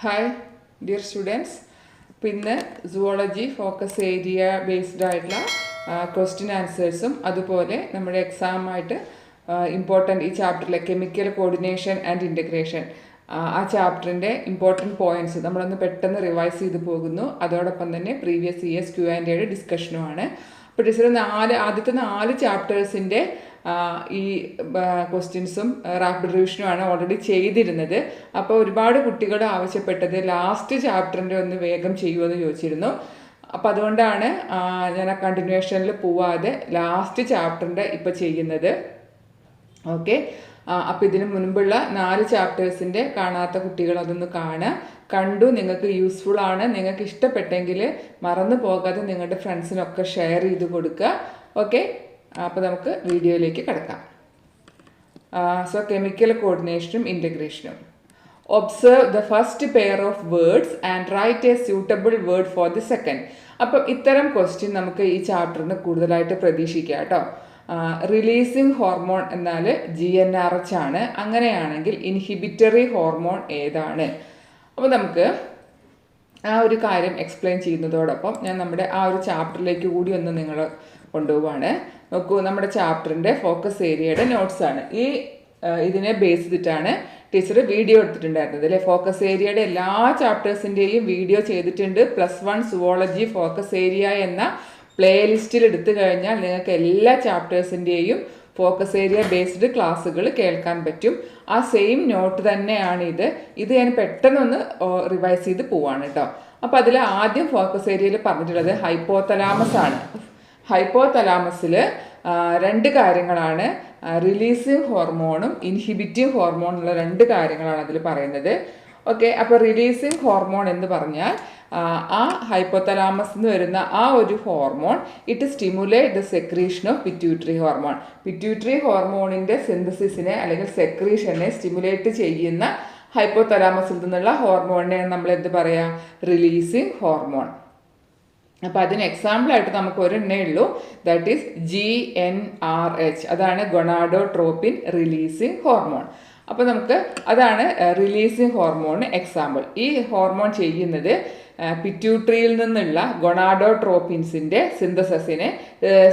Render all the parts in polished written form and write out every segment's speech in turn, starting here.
Hi dear students. പിന്നെ zoology focus area based ആയിട്ടുള്ള question ആൻസേഴ്സും അതുപോലെ നമ്മുടെ എക്സാമായിട്ട് ഇമ്പോർട്ടൻ്റ് ഈ ചാപ്റ്ററിലെ കെമിക്കൽ കോർഡിനേഷൻ ആൻഡ് ഇൻ്റഗ്രേഷൻ ആ ചാപ്റ്ററിൻ്റെ ഇമ്പോർട്ടൻറ്റ് പോയിൻറ്റ്സ് നമ്മളൊന്ന് പെട്ടെന്ന് റിവൈസ് ചെയ്ത് പോകുന്നു. അതോടൊപ്പം തന്നെ പ്രീവിയസ് ഇയേഴ്സ് Q&A ഡിസ്കഷനുമാണ്. അപ്പോൾ ടീച്ചർ ആദ്യത്തെ 4 ചാപ്റ്റേഴ്സിൻ്റെ ഈ ക്വസ്റ്റ്യൻസും റാപ്പിഡ് റിവിഷനുമാണ് ഓൾറെഡി ചെയ്തിരുന്നത്. അപ്പോൾ ഒരുപാട് കുട്ടികൾ ആവശ്യപ്പെട്ടത് ലാസ്റ്റ് ചാപ്റ്ററിൻ്റെ ഒന്ന് വേഗം ചെയ്യുമെന്ന് ചോദിച്ചിരുന്നു. അപ്പോൾ അതുകൊണ്ടാണ് ഞാൻ ആ കണ്ടിന്യൂഷനിൽ പോവാതെ ലാസ്റ്റ് ചാപ്റ്ററിൻ്റെ ഇപ്പോൾ ചെയ്യുന്നത്. ഓക്കെ, അപ്പോൾ ഇതിന് മുൻപുള്ള 4 ചാപ്റ്റേഴ്സിൻ്റെ കാണാത്ത കുട്ടികൾ അതൊന്ന് കണ്ടു, നിങ്ങൾക്ക് യൂസ്ഫുൾ ആണ്, നിങ്ങൾക്ക് ഇഷ്ടപ്പെട്ടെങ്കിൽ മറന്നു പോകാതെ നിങ്ങളുടെ ഫ്രണ്ട്സിനൊക്കെ ഷെയർ ചെയ്ത് കൊടുക്കുക. ഓക്കെ, അപ്പോൾ നമുക്ക് വീഡിയോയിലേക്ക് കിടക്കാം. സോ കെമിക്കൽ കോർഡിനേഷനും ഇൻ്റഗ്രേഷനും. Observe the first pair of words and write a suitable word for the second. അപ്പം ഇത്തരം ക്വസ്റ്റ്യൻ നമുക്ക് ഈ ചാപ്റ്ററിന് കൂടുതലായിട്ട് പ്രതീക്ഷിക്കാം കേട്ടോ. റിലീസിങ് ഹോർമോൺ എന്നാൽ GnRH ആണ്. അങ്ങനെയാണെങ്കിൽ ഇൻഹിബിറ്ററി ഹോർമോൺ ഏതാണ്? അപ്പോൾ നമുക്ക് ആ ഒരു കാര്യം എക്സ്പ്ലെയിൻ ചെയ്യുന്നതോടൊപ്പം ഞാൻ നമ്മുടെ ആ ഒരു ചാപ്റ്ററിലേക്ക് കൂടി ഒന്ന് നിങ്ങൾ കൊണ്ടുപോവാണ്. നോക്കൂ, നമ്മുടെ ചാപ്റ്ററിൻ്റെ ഫോക്കസ് ഏരിയയുടെ നോട്ട്സാണ്. ഇതിനെ ബേസ് ചെയ്തിട്ടാണ് ടീച്ചർ വീഡിയോ എടുത്തിട്ടുണ്ടായിരുന്നത് അല്ലേ. ഫോക്കസ് ഏരിയയുടെ എല്ലാ ചാപ്റ്റേഴ്സിൻ്റെയും വീഡിയോ ചെയ്തിട്ടുണ്ട്. +1 സുവോളജി ഫോക്കസ് ഏരിയ എന്ന പ്ലേലിസ്റ്റിൽ എടുത്തു കഴിഞ്ഞാൽ നിങ്ങൾക്ക് എല്ലാ ചാപ്റ്റേഴ്സിൻ്റെയും ഫോക്കസ് ഏരിയ ബേസ്ഡ് ക്ലാസ്സുകൾ കേൾക്കാൻ പറ്റും. ആ സെയിം നോട്ട് തന്നെയാണ് ഇത് ഞാൻ പെട്ടെന്നൊന്ന് റിവൈസ് ചെയ്ത് പോവാണ് കേട്ടോ. അപ്പോൾ അതിൽ ആദ്യം ഫോക്കസ് ഏരിയയിൽ പറഞ്ഞിട്ടുള്ളത് ഹൈപ്പോതലാമസ് ആണ്. ഹൈപ്പോതലാമസിൽ 2 കാര്യങ്ങളാണ്, റിലീസിങ് ഹോർമോണും ഇൻഹിബിറ്റിംഗ് ഹോർമോൺ എന്നുള്ള 2 കാര്യങ്ങളാണ് അതിൽ പറയുന്നത്. ഓക്കെ, അപ്പോൾ റിലീസിങ് ഹോർമോൺ എന്ന് പറഞ്ഞാൽ ആ ഹൈപ്പോതലാമസ് എന്ന് വരുന്ന ആ ഒരു hormone it stimulate the secretion of pituitary hormone. Pituitary ഹോർമോണിൻ്റെ സിന്തസിസിനെ അല്ലെങ്കിൽ സെക്രീഷനെ സ്റ്റിമുലേറ്റ് ചെയ്യുന്ന ഹൈപ്പോതലാമസിൽ നിന്നുള്ള ഹോർമോണിനെ നമ്മൾ എന്ത് പറയാം? Releasing hormone. അപ്പോൾ അതിന് എക്സാമ്പിളായിട്ട് നമുക്ക് ഒരെണ്ണേ ഉള്ളൂ, ദാറ്റ് ഈസ് GnRH. അതാണ് ഗൊണാഡോട്രോപ്പിൻ റിലീസിങ് ഹോർമോൺ. അപ്പോൾ നമുക്ക് അതാണ് റിലീസിങ് ഹോർമോൺ എക്സാമ്പിൾ. ഈ ഹോർമോൺ ചെയ്യുന്നത് പിറ്റ്യൂട്ടറിയിൽ നിന്നുള്ള ഗൊണാഡോട്രോപ്പിൻസിൻ്റെ സിന്തസിസിനെ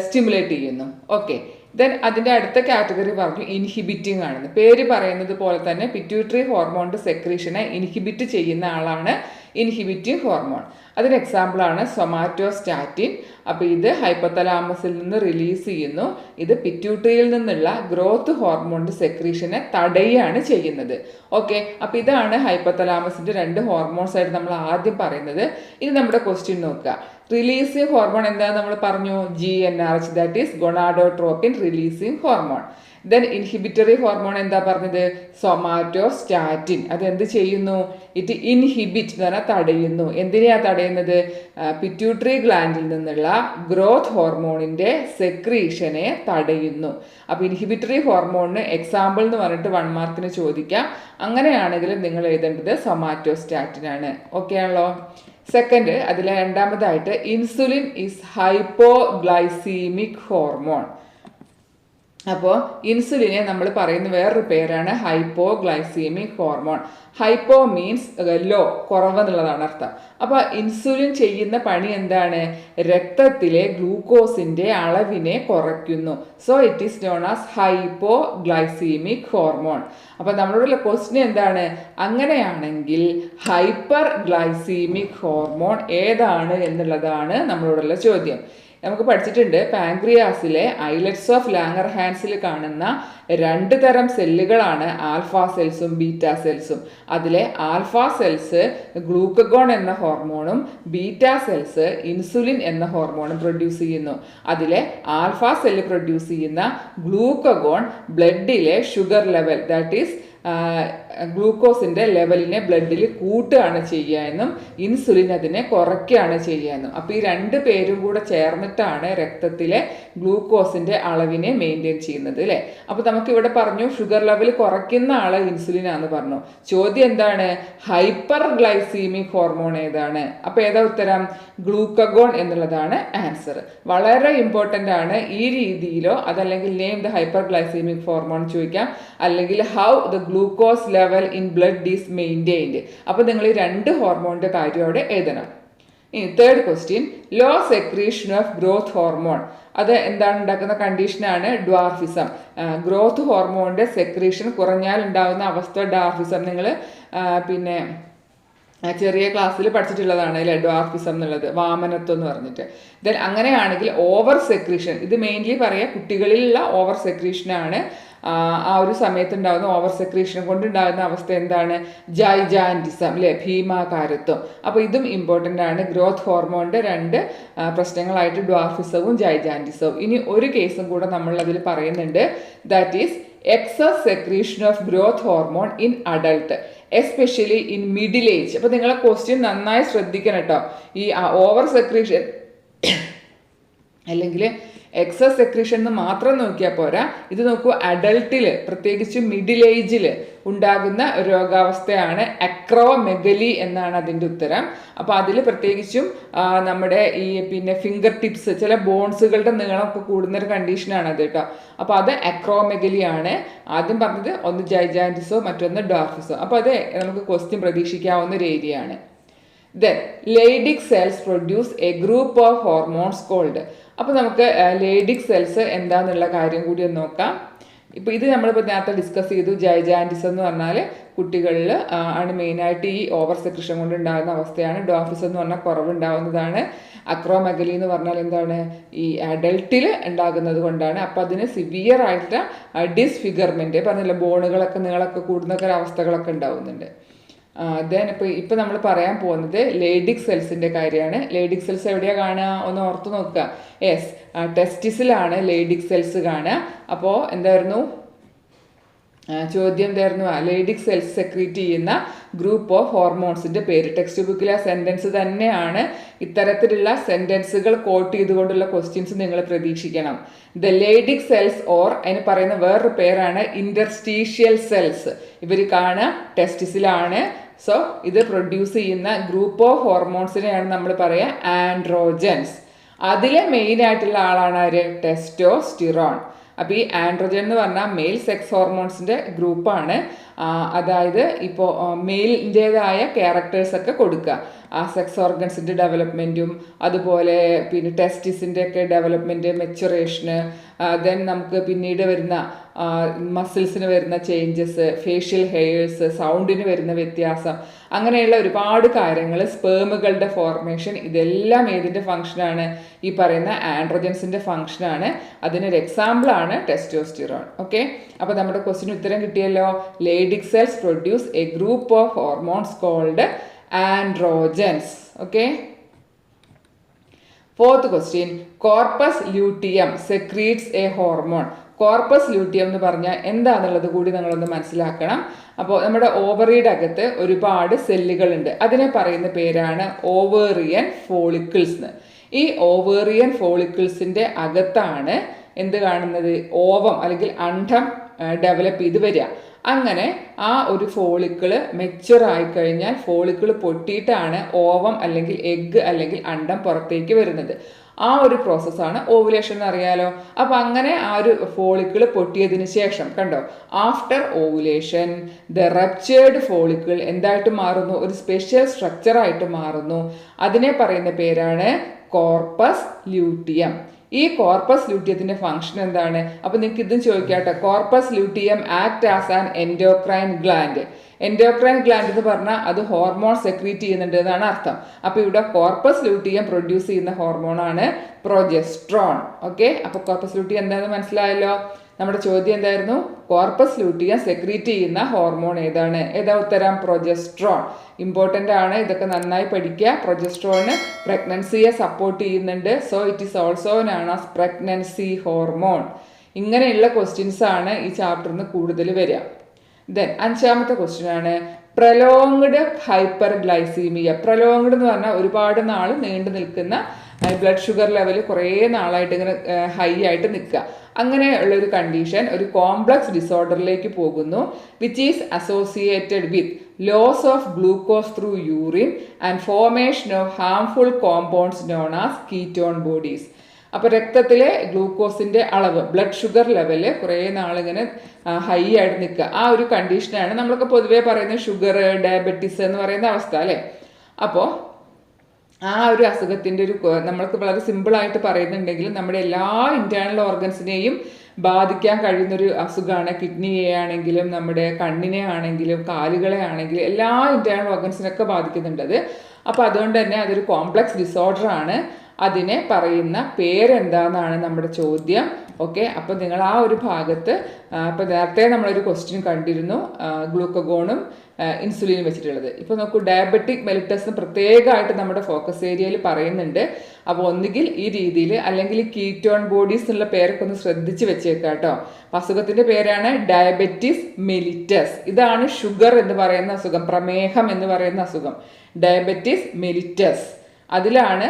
സ്റ്റിമുലേറ്റ് ചെയ്യുന്നു. ഓക്കെ, ദെൻ അതിൻ്റെ അടുത്ത കാറ്റഗറി പറഞ്ഞു ഇൻഹിബിറ്റിംഗ് ആണെന്ന്. പേര് പറയുന്നത് പോലെ തന്നെ പിറ്റ്യൂട്ടറി ഹോർമോണിൻ്റെ സെക്രീഷനെ ഇൻഹിബിറ്റ് ചെയ്യുന്ന ആളാണ് ഇൻഹിബിറ്റിംഗ് ഹോർമോൺ. അതിന് എക്സാമ്പിളാണ് സൊമാറ്റോസ്റ്റാറ്റിൻ. അപ്പോൾ ഇത് ഹൈപ്പോതലാമസിൽ നിന്ന് റിലീസ് ചെയ്യുന്നു. ഇത് പിറ്റ്യൂട്ടറിയിൽ നിന്നുള്ള ഗ്രോത്ത് ഹോർമോണിൻ്റെ സെക്രീഷനെ തടയുകയാണ് ചെയ്യുന്നത്. ഓക്കെ, അപ്പോൾ ഇതാണ് ഹൈപ്പോതലാമസിൻ്റെ 2 ഹോർമോൺസ് ആയിട്ട് നമ്മൾ ആദ്യം പറയുന്നത്. ഇനി നമ്മുടെ ക്വസ്റ്റ്യൻ നോക്കുക. റിലീസിങ് ഹോർമോൺ എന്താണെന്ന് നമ്മൾ പറഞ്ഞു? GnRH, that is gonadotropin releasing hormone. Then inhibitory hormone എന്താ പറഞ്ഞത്? സൊമാറ്റോസ്റ്റാറ്റിൻ. അതെന്ത് ചെയ്യുന്നു? ഇറ്റ് ഇൻഹിബിറ്റ് എന്ന് പറഞ്ഞാൽ തടയുന്നു. എന്തിനെയാണ് തടയുന്നത്? പിറ്റ്യൂട്ടറി ഗ്ലാൻഡിൽ നിന്നുള്ള ഗ്രോത്ത് ഹോർമോണിൻ്റെ സെക്രീഷനെ തടയുന്നു. അപ്പോൾ ഇൻഹിബിറ്ററി ഹോർമോണിന് എക്സാമ്പിൾ എന്ന് പറഞ്ഞിട്ട് 1 മാർക്കിന് ചോദിക്കാം. അങ്ങനെയാണെങ്കിൽ നിങ്ങൾ എഴുതേണ്ടത് സൊമാറ്റോസ്റ്റാറ്റിൻ ആണ്. ഓക്കെ ആണല്ലോ. സെക്കൻഡ്, അതിലെ രണ്ടാമതായിട്ട് ഇൻസുലിൻ ഈസ് ഹൈപ്പോഗ്ലൈസീമിക് ഹോർമോൺ. അപ്പോൾ ഇൻസുലിനെ നമ്മൾ പറയുന്ന വേറൊരു പേരാണ് hypoglycemic hormone. Hypo means low, കുറവെന്നുള്ളതാണ് അർത്ഥം. അപ്പോൾ ഇൻസുലിൻ ചെയ്യുന്ന പണി എന്താണ്? രക്തത്തിലെ ഗ്ലൂക്കോസിൻ്റെ അളവിനെ കുറയ്ക്കുന്നു. So it is known as hypoglycaemic hormone. അപ്പോൾ നമ്മളുടെ ക്വസ്റ്റ്യൻ എന്താണ്? അങ്ങനെയാണെങ്കിൽ ഹൈപ്പർ ഗ്ലൈസീമിക് ഹോർമോൺ ഏതാണ് എന്നുള്ളതാണ് നമ്മളോടുള്ള ചോദ്യം. നമുക്ക് പഠിച്ചിട്ടുണ്ട് പാൻക്രിയാസിലെ ഐലറ്റ്സ് ഓഫ് ലാംഗർഹാൻസിൽ കാണുന്ന 2 തരം സെല്ലുകളാണ് ആൽഫ സെൽസും ബീറ്റ സെൽസും. അതിലെ ആൽഫ സെൽസ് ഗ്ലൂക്കഗോൺ എന്ന ഹോർമോണും ബീറ്റ സെൽസ് ഇൻസുലിൻ എന്ന ഹോർമോണും പ്രൊഡ്യൂസ് ചെയ്യുന്നു. അതിലെ ആൽഫ സെല്ല് പ്രൊഡ്യൂസ് ചെയ്യുന്ന ഗ്ലൂക്കഗോൺ ബ്ലഡിലെ ഷുഗർ ലെവൽ, ദാറ്റ് ഈസ് ഗ്ലൂക്കോസിൻ്റെ ലെവലിനെ ബ്ലഡിൽ കൂട്ടുകയാണ് ചെയ്യുക എന്നും ഇൻസുലിൻ അതിനെ കുറയ്ക്കുകയാണ് ചെയ്യുക എന്നും. അപ്പോൾ ഈ 2 പേരും കൂടെ ചേർന്നിട്ടാണ് രക്തത്തിലെ ഗ്ലൂക്കോസിൻ്റെ അളവിനെ മെയിൻറ്റെയിൻ ചെയ്യുന്നത് അല്ലേ. അപ്പോൾ നമുക്കിവിടെ പറഞ്ഞു ഷുഗർ ലെവൽ കുറയ്ക്കുന്ന ആൾ ഇൻസുലിനാന്ന് പറഞ്ഞു. ചോദ്യം എന്താണ്? ഹൈപ്പർ ഗ്ലൈസീമിക് ഹോർമോൺ ഏതാണ്? അപ്പോൾ ഏതാ ഉത്തരം? ഗ്ലൂക്കഗോൺ എന്നുള്ളതാണ് ആൻസർ. ആൻസർ. വളരെ ഇമ്പോർട്ടൻ്റ് ആണ്. ഈ രീതിയിലോ അതല്ലെങ്കിൽ name the hyper glycemic hormone ചോദിക്കാം, അല്ലെങ്കിൽ how the glucose level in blood is maintained. അപ്പോൾ നിങ്ങൾ ഈ 2 ഹോർമോണിൻ്റെ കാര്യം അവിടെ എഴുതണം. ഇനി third question, low secretion of growth hormone. അത് എന്താണ് ഉണ്ടാക്കുന്ന കണ്ടീഷനാണ്? ഡ്വാർഫിസം. ഗ്രോത്ത് ഹോർമോണിന്റെ സെക്രീഷൻ കുറഞ്ഞാൽ ഉണ്ടാകുന്ന അവസ്ഥ ഡ്വാർഫിസം. നിങ്ങൾ പിന്നെ ചെറിയ ക്ലാസ്സിൽ പഠിച്ചിട്ടുള്ളതാണ് അല്ലേ, ഡ്വാർഫിസം എന്നുള്ളത്, വാമനത്വം എന്ന് പറഞ്ഞിട്ട്. ദെൻ അങ്ങനെയാണെങ്കിൽ ഓവർ സെക്രീഷൻ, ഇത് മെയിൻലി പറയാം കുട്ടികളിലുള്ള ഓവർ സെക്രീഷനാണ്. ആ ഒരു സമയത്ത് ഉണ്ടാകുന്ന ഓവർ സെക്രീഷൻ കൊണ്ടുണ്ടാകുന്ന അവസ്ഥ എന്താണ്? ജൈജാൻറ്റിസം അല്ലെ, ഭീമാകാരത്വം. അപ്പോൾ ഇതും ഇമ്പോർട്ടൻ്റ് ആണ്. ഗ്രോത്ത് ഹോർമോണിന്റെ 2 പ്രശ്നങ്ങളായിട്ട് ഡ്വാർഫിസവും ജൈജാൻറ്റിസവും. ഇനി ഒരു കേസും കൂടെ നമ്മൾ അതിൽ പറയുന്നുണ്ട്, that is excess secretion of growth hormone in adult, especially in middle age. അപ്പോൾ നിങ്ങളെ ക്വസ്റ്റ്യൻ നന്നായി ശ്രദ്ധിക്കണം കേട്ടോ. ഈ ഓവർ സെക്രീഷൻ അല്ലെങ്കിൽ എക്സസ് സെക്രീഷൻ എന്ന് മാത്രം നോക്കിയാൽ പോരാ, ഇത് നോക്കൂ, അഡൾട്ടിൽ പ്രത്യേകിച്ച് മിഡിൽ ഏജിൽ ഉണ്ടാകുന്ന രോഗാവസ്ഥയാണ് അക്രോമെഗലി എന്നാണ് അതിൻ്റെ ഉത്തരം. അപ്പോൾ അതിൽ പ്രത്യേകിച്ചും നമ്മുടെ ഈ പിന്നെ ഫിംഗർ ടിപ്സ്, ചില ബോൺസുകളുടെ നീളമൊക്കെ കൂടുന്നൊരു കണ്ടീഷനാണ് അത് കേട്ടോ. അപ്പോൾ അത് അക്രോമെഗലി ആണ്. ആദ്യം പറഞ്ഞത് ഒന്ന് ജൈജാൻറ്റിസോ മറ്റൊന്ന് ഡ്വാർഫിസോ. അപ്പോൾ അത് നമുക്ക് ക്വസ്റ്റ്യൻ പ്രതീക്ഷിക്കാവുന്ന ഒരു ഏരിയ ആണ്. Then Leydig cells produce a group of hormones called. അപ്പോൾ നമുക്ക് ലേഡിക് സെൽസ് എന്താന്നുള്ള കാര്യം കൂടി ഒന്ന് നോക്കാം. ഇപ്പോൾ ഇത് നമ്മളിപ്പോൾ നേരത്തെ ഡിസ്കസ് ചെയ്തു. ജൈജാൻറ്റിസം എന്ന് പറഞ്ഞാൽ കുട്ടികളിൽ ആണ് മെയിനായിട്ട് ഈ ഓവർ സെക്രീഷൻ കൊണ്ട് ഉണ്ടാകുന്ന അവസ്ഥയാണ്. ഡ്വാർഫിസം എന്ന് പറഞ്ഞാൽ കുറവുണ്ടാവുന്നതാണ്. അക്രോമെഗലി എന്ന് പറഞ്ഞാൽ എന്താണ്? ഈ അഡൾട്ടിൽ ഉണ്ടാകുന്നത് കൊണ്ടാണ്. അപ്പോൾ അതിന് സിവിയർ ആയിട്ട് ഡിസ്ഫിഗർമെൻറ്റ് പറഞ്ഞില്ല, ബോണുകളൊക്കെ നീളമൊക്കെ കൂടുന്നൊക്കെ അവസ്ഥകളൊക്കെ ഉണ്ടാവുന്നുണ്ട്. ദെൻ ഇപ്പം നമ്മൾ പറയാൻ പോകുന്നത് ലേഡിക് സെൽസിൻ്റെ കാര്യമാണ്. ലേഡിക് സെൽസ് എവിടെയാണ് കാണുക? ഒന്ന് ഓർത്ത് നോക്കുക. യെസ്, ടെസ്റ്റിസിലാണ് ലേഡിക് സെൽസ് കാണുക. അപ്പോൾ എന്തായിരുന്നു ചോദ്യം? എന്തായിരുന്നു? ലേഡിക് സെൽസ് സെക്രീറ്റ് ചെയ്യുന്ന ഗ്രൂപ്പ് ഓഫ് ഹോർമോൺസിൻ്റെ പേര്. ടെക്സ്റ്റ് ബുക്കിലെ സെൻറ്റൻസ് തന്നെയാണ്. ഇത്തരത്തിലുള്ള സെൻറ്റൻസുകൾ കോട്ട് ചെയ്തുകൊണ്ടുള്ള ക്വസ്റ്റ്യൻസ് നിങ്ങൾ പ്രതീക്ഷിക്കണം. ദ ലേഡിക് സെൽസ് ഓർ അതിന് പറയുന്ന വേറൊരു പേരാണ് ഇന്റർസ്റ്റീഷ്യൽ സെൽസ്. ഇവർ കാണുക ടെസ്റ്റിസിലാണ്. സോ ഇത് പ്രൊഡ്യൂസ് ചെയ്യുന്ന ഗ്രൂപ്പ് ഓഫ് ഹോർമോൺസിനെയാണ് നമ്മൾ പറയുക ആൻഡ്രോജൻസ്. അതിലെ മെയിൻ ആയിട്ടുള്ള ആളാണ് ആര്? ടെസ്റ്റോസ്റ്റിറോൺ. അപ്പോൾ ഈ ആൻഡ്രോജൻ എന്ന് പറഞ്ഞാൽ മെയിൽ സെക്സ് ഹോർമോൺസിൻ്റെ ഗ്രൂപ്പാണ്. അതായത് ഇപ്പോൾ മെയിലിൻ്റേതായ ക്യാരക്ടേഴ്സൊക്കെ കൊടുക്കുക. ആ സെക്സ് ഓർഗൻസിൻ്റെ ഡെവലപ്മെൻറ്റും അതുപോലെ പിന്നെ ടെസ്റ്റിസിൻ്റെ ഒക്കെ ഡെവലപ്മെൻറ്റ്, മെച്ചുറേഷന്, ദെൻ നമുക്ക് പിന്നീട് വരുന്ന മസിൽസിന് വരുന്ന ചേഞ്ചസ്, ഫേഷ്യൽ ഹെയർസ്, സൗണ്ടിന് വരുന്ന വ്യത്യാസം, അങ്ങനെയുള്ള ഒരുപാട് കാര്യങ്ങൾ, സ്പേമുകളുടെ ഫോർമേഷൻ, ഇതെല്ലാം ഏതിൻ്റെ ഫംഗ്ഷനാണ്? ഈ പറയുന്ന ആൻഡ്രോജൻസിൻ്റെ ഫംഗ്ഷനാണ്. അതിനൊരു എക്സാമ്പിളാണ് ടെസ്റ്റോസ്റ്റിറോൺ. ഓക്കെ, അപ്പോൾ നമ്മുടെ ക്വസ്റ്റിന് ഉത്തരം കിട്ടിയല്ലോ. Leydig cells produce a group of hormones called androgens. Okay, fourth question, corpus luteum secretes a hormone. Corpus luteum എന്ന് പറഞ്ഞാൽ എന്താണെന്നുള്ളത് കൂടി നിങ്ങളൊന്ന് മനസ്സിലാക്കണം. അപ്പോൾ നമ്മുടെ ഓവറിയുടെ അകത്ത് ഒരുപാട് സെല്ലുകളുണ്ട്. അതിനെ പറയുന്ന പേരാണ് ഓവേറിയൻ ഫോളിക്കിൾസ്. ഈ ഓവേറിയൻ ഫോളിക്കിൾസിൻ്റെ അകത്താണ് എന്ത് കാണുന്നത്? ഓവം അല്ലെങ്കിൽ അണ്ഡം ഡെവലപ്പ് ചെയ്ത് വരിക. അങ്ങനെ ആ ഒരു ഫോളിക്കിള് മെച്ചുവർ ആയിക്കഴിഞ്ഞാൽ ഫോളിക്കിള് പൊട്ടിയിട്ടാണ് ഓവം അല്ലെങ്കിൽ എഗ്ഗ് അല്ലെങ്കിൽ അണ്ഡം പുറത്തേക്ക് വരുന്നത്. ആ ഒരു പ്രോസസ്സാണ് ഓവുലേഷൻ എന്ന് അറിയാലോ. അപ്പം അങ്ങനെ ആ ഒരു ഫോളിക്കിള് പൊട്ടിയതിന് ശേഷം കണ്ടോ, after ovulation the ruptured follicle എന്തായിട്ട് മാറുന്നു? ഒരു സ്പെഷ്യൽ സ്ട്രക്ചറായിട്ട് മാറുന്നു. അതിനെ പറയുന്ന പേരാണ് കോർപ്പസ് ലൂട്ടിയം. ഈ കോർപ്പസ് ലൂട്ടിയത്തിന്റെ ഫംഗ്ഷൻ എന്താണ്? അപ്പോൾ നിങ്ങൾക്ക് ഇതും ചോദിക്കാട്ടെ. Corpus luteum act as an endocrine gland. Endocrine gland എന്ന് പറഞ്ഞാൽ അത് ഹോർമോൺ സെക്രീറ്റ് ചെയ്യുന്നുണ്ട് എന്നാണ് അർത്ഥം. അപ്പോൾ ഇവിടെ കോർപ്പസ് ലൂട്ടിയം പ്രൊഡ്യൂസ് ചെയ്യുന്ന ഹോർമോണാണ് പ്രൊജസ്ട്രോൺ. ഓക്കെ, അപ്പോൾ കോർപ്പസ് ലൂട്ടിയം എന്താണെന്ന് മനസ്സിലായല്ലോ. നമ്മുടെ ചോദ്യം എന്തായിരുന്നു? കോർപ്പസ് ലൂട്ടിയം സെക്രീറ്റ് ചെയ്യുന്ന ഹോർമോൺ ഏതാണ്? ഏതാ ഉത്തരം? പ്രൊജസ്ട്രോൺ. ഇമ്പോർട്ടൻ്റ് ആണ്, ഇതൊക്കെ നന്നായി പഠിക്കുക. പ്രൊജസ്ട്രോണ് പ്രഗ്നൻസിയെ സപ്പോർട്ട് ചെയ്യുന്നുണ്ട്. So it is also known as pregnancy hormone. ഇങ്ങനെയുള്ള ക്വസ്റ്റ്യൻസ് ആണ് ഈ ചാപ്റ്ററിന് കൂടുതൽ വരിക. ദെൻ അഞ്ചാമത്തെ ക്വസ്റ്റ്യൻ ആണ് പ്രലോങ്ഡ് ഹൈപ്പർ ഗ്ലൈസീമിയ. പ്രലോങ്ഡ് എന്ന് പറഞ്ഞാൽ ഒരുപാട് നാൾ നീണ്ടു നിൽക്കുന്ന ബ്ലഡ് ഷുഗർ ലെവൽ കുറേ നാളായിട്ട് ഇങ്ങനെ ഹൈ ആയിട്ട് നിൽക്കുക. അങ്ങനെയുള്ളൊരു കണ്ടീഷൻ ഒരു കോംപ്ലക്സ് ഡിസോർഡറിലേക്ക് പോകുന്നു, which is associated with loss of glucose through urine and formation of harmful compounds known as ketone bodies. അപ്പോൾ രക്തത്തിലെ ഗ്ലൂക്കോസിൻ്റെ അളവ്, ബ്ലഡ് ഷുഗർ ലെവല് കുറേ നാളിങ്ങനെ ഹൈ ആയിട്ട് നിൽക്കുക. ആ ഒരു കണ്ടീഷനാണ് നമ്മളൊക്കെ പൊതുവേ പറയുന്നത് ഷുഗർ, ഡയബറ്റീസ് എന്ന് പറയുന്ന അവസ്ഥ അല്ലേ. അപ്പോൾ ആ ഒരു അസുഖത്തിൻ്റെ ഒരു നമ്മൾക്ക് വളരെ സിമ്പിളായിട്ട് പറയുന്നുണ്ടെങ്കിലും നമ്മുടെ എല്ലാ ഇൻറ്റേർണൽ ഓർഗൻസിനെയും ബാധിക്കാൻ കഴിയുന്നൊരു അസുഖമാണ്. കിഡ്നിയെ ആണെങ്കിലും നമ്മുടെ കണ്ണിനെ ആണെങ്കിലും കാലുകളെ ആണെങ്കിലും എല്ലാ ഇൻറ്റേർണൽ ഓർഗൻസിനൊക്കെ ബാധിക്കുന്നുണ്ട് അത്. അപ്പോൾ അതുകൊണ്ട് തന്നെ അതൊരു കോംപ്ലക്സ് ഡിസോർഡർ ആണ്. അതിനെ പറയുന്ന പേരെന്താണെന്നാണ് നമ്മുടെ ചോദ്യം. ഓക്കെ, അപ്പോൾ നിങ്ങൾ ആ ഒരു ഭാഗത്ത് ഇപ്പോൾ നേരത്തെ നമ്മളൊരു ക്വസ്റ്റ്യൻ കണ്ടിരുന്നു, ഗ്ലൂക്കഗോണും ഇൻസുലിനും വെച്ചിട്ടുള്ളത്. ഇപ്പോൾ നോക്കൂ, ഡയബറ്റിക് മെലിറ്റസ് പ്രത്യേകമായിട്ട് നമ്മുടെ ഫോക്കസ് ഏരിയയിൽ പറയുന്നുണ്ട്. അപ്പോൾ ഒന്നുകിൽ ഈ രീതിയിൽ അല്ലെങ്കിൽ കീറ്റോൺ ബോഡീസ് എന്നുള്ള പേരൊക്കെ ഒന്ന് ശ്രദ്ധിച്ച് വെച്ചേക്കാം കേട്ടോ. അസുഖത്തിൻ്റെ പേരാണ് ഡയബറ്റിസ് മെലിറ്റസ്. ഇതാണ് ഷുഗർ എന്ന് പറയുന്ന അസുഖം, പ്രമേഹം എന്ന് പറയുന്ന അസുഖം, ഡയബറ്റിസ് മെലിറ്റസ്. അതിലാണ്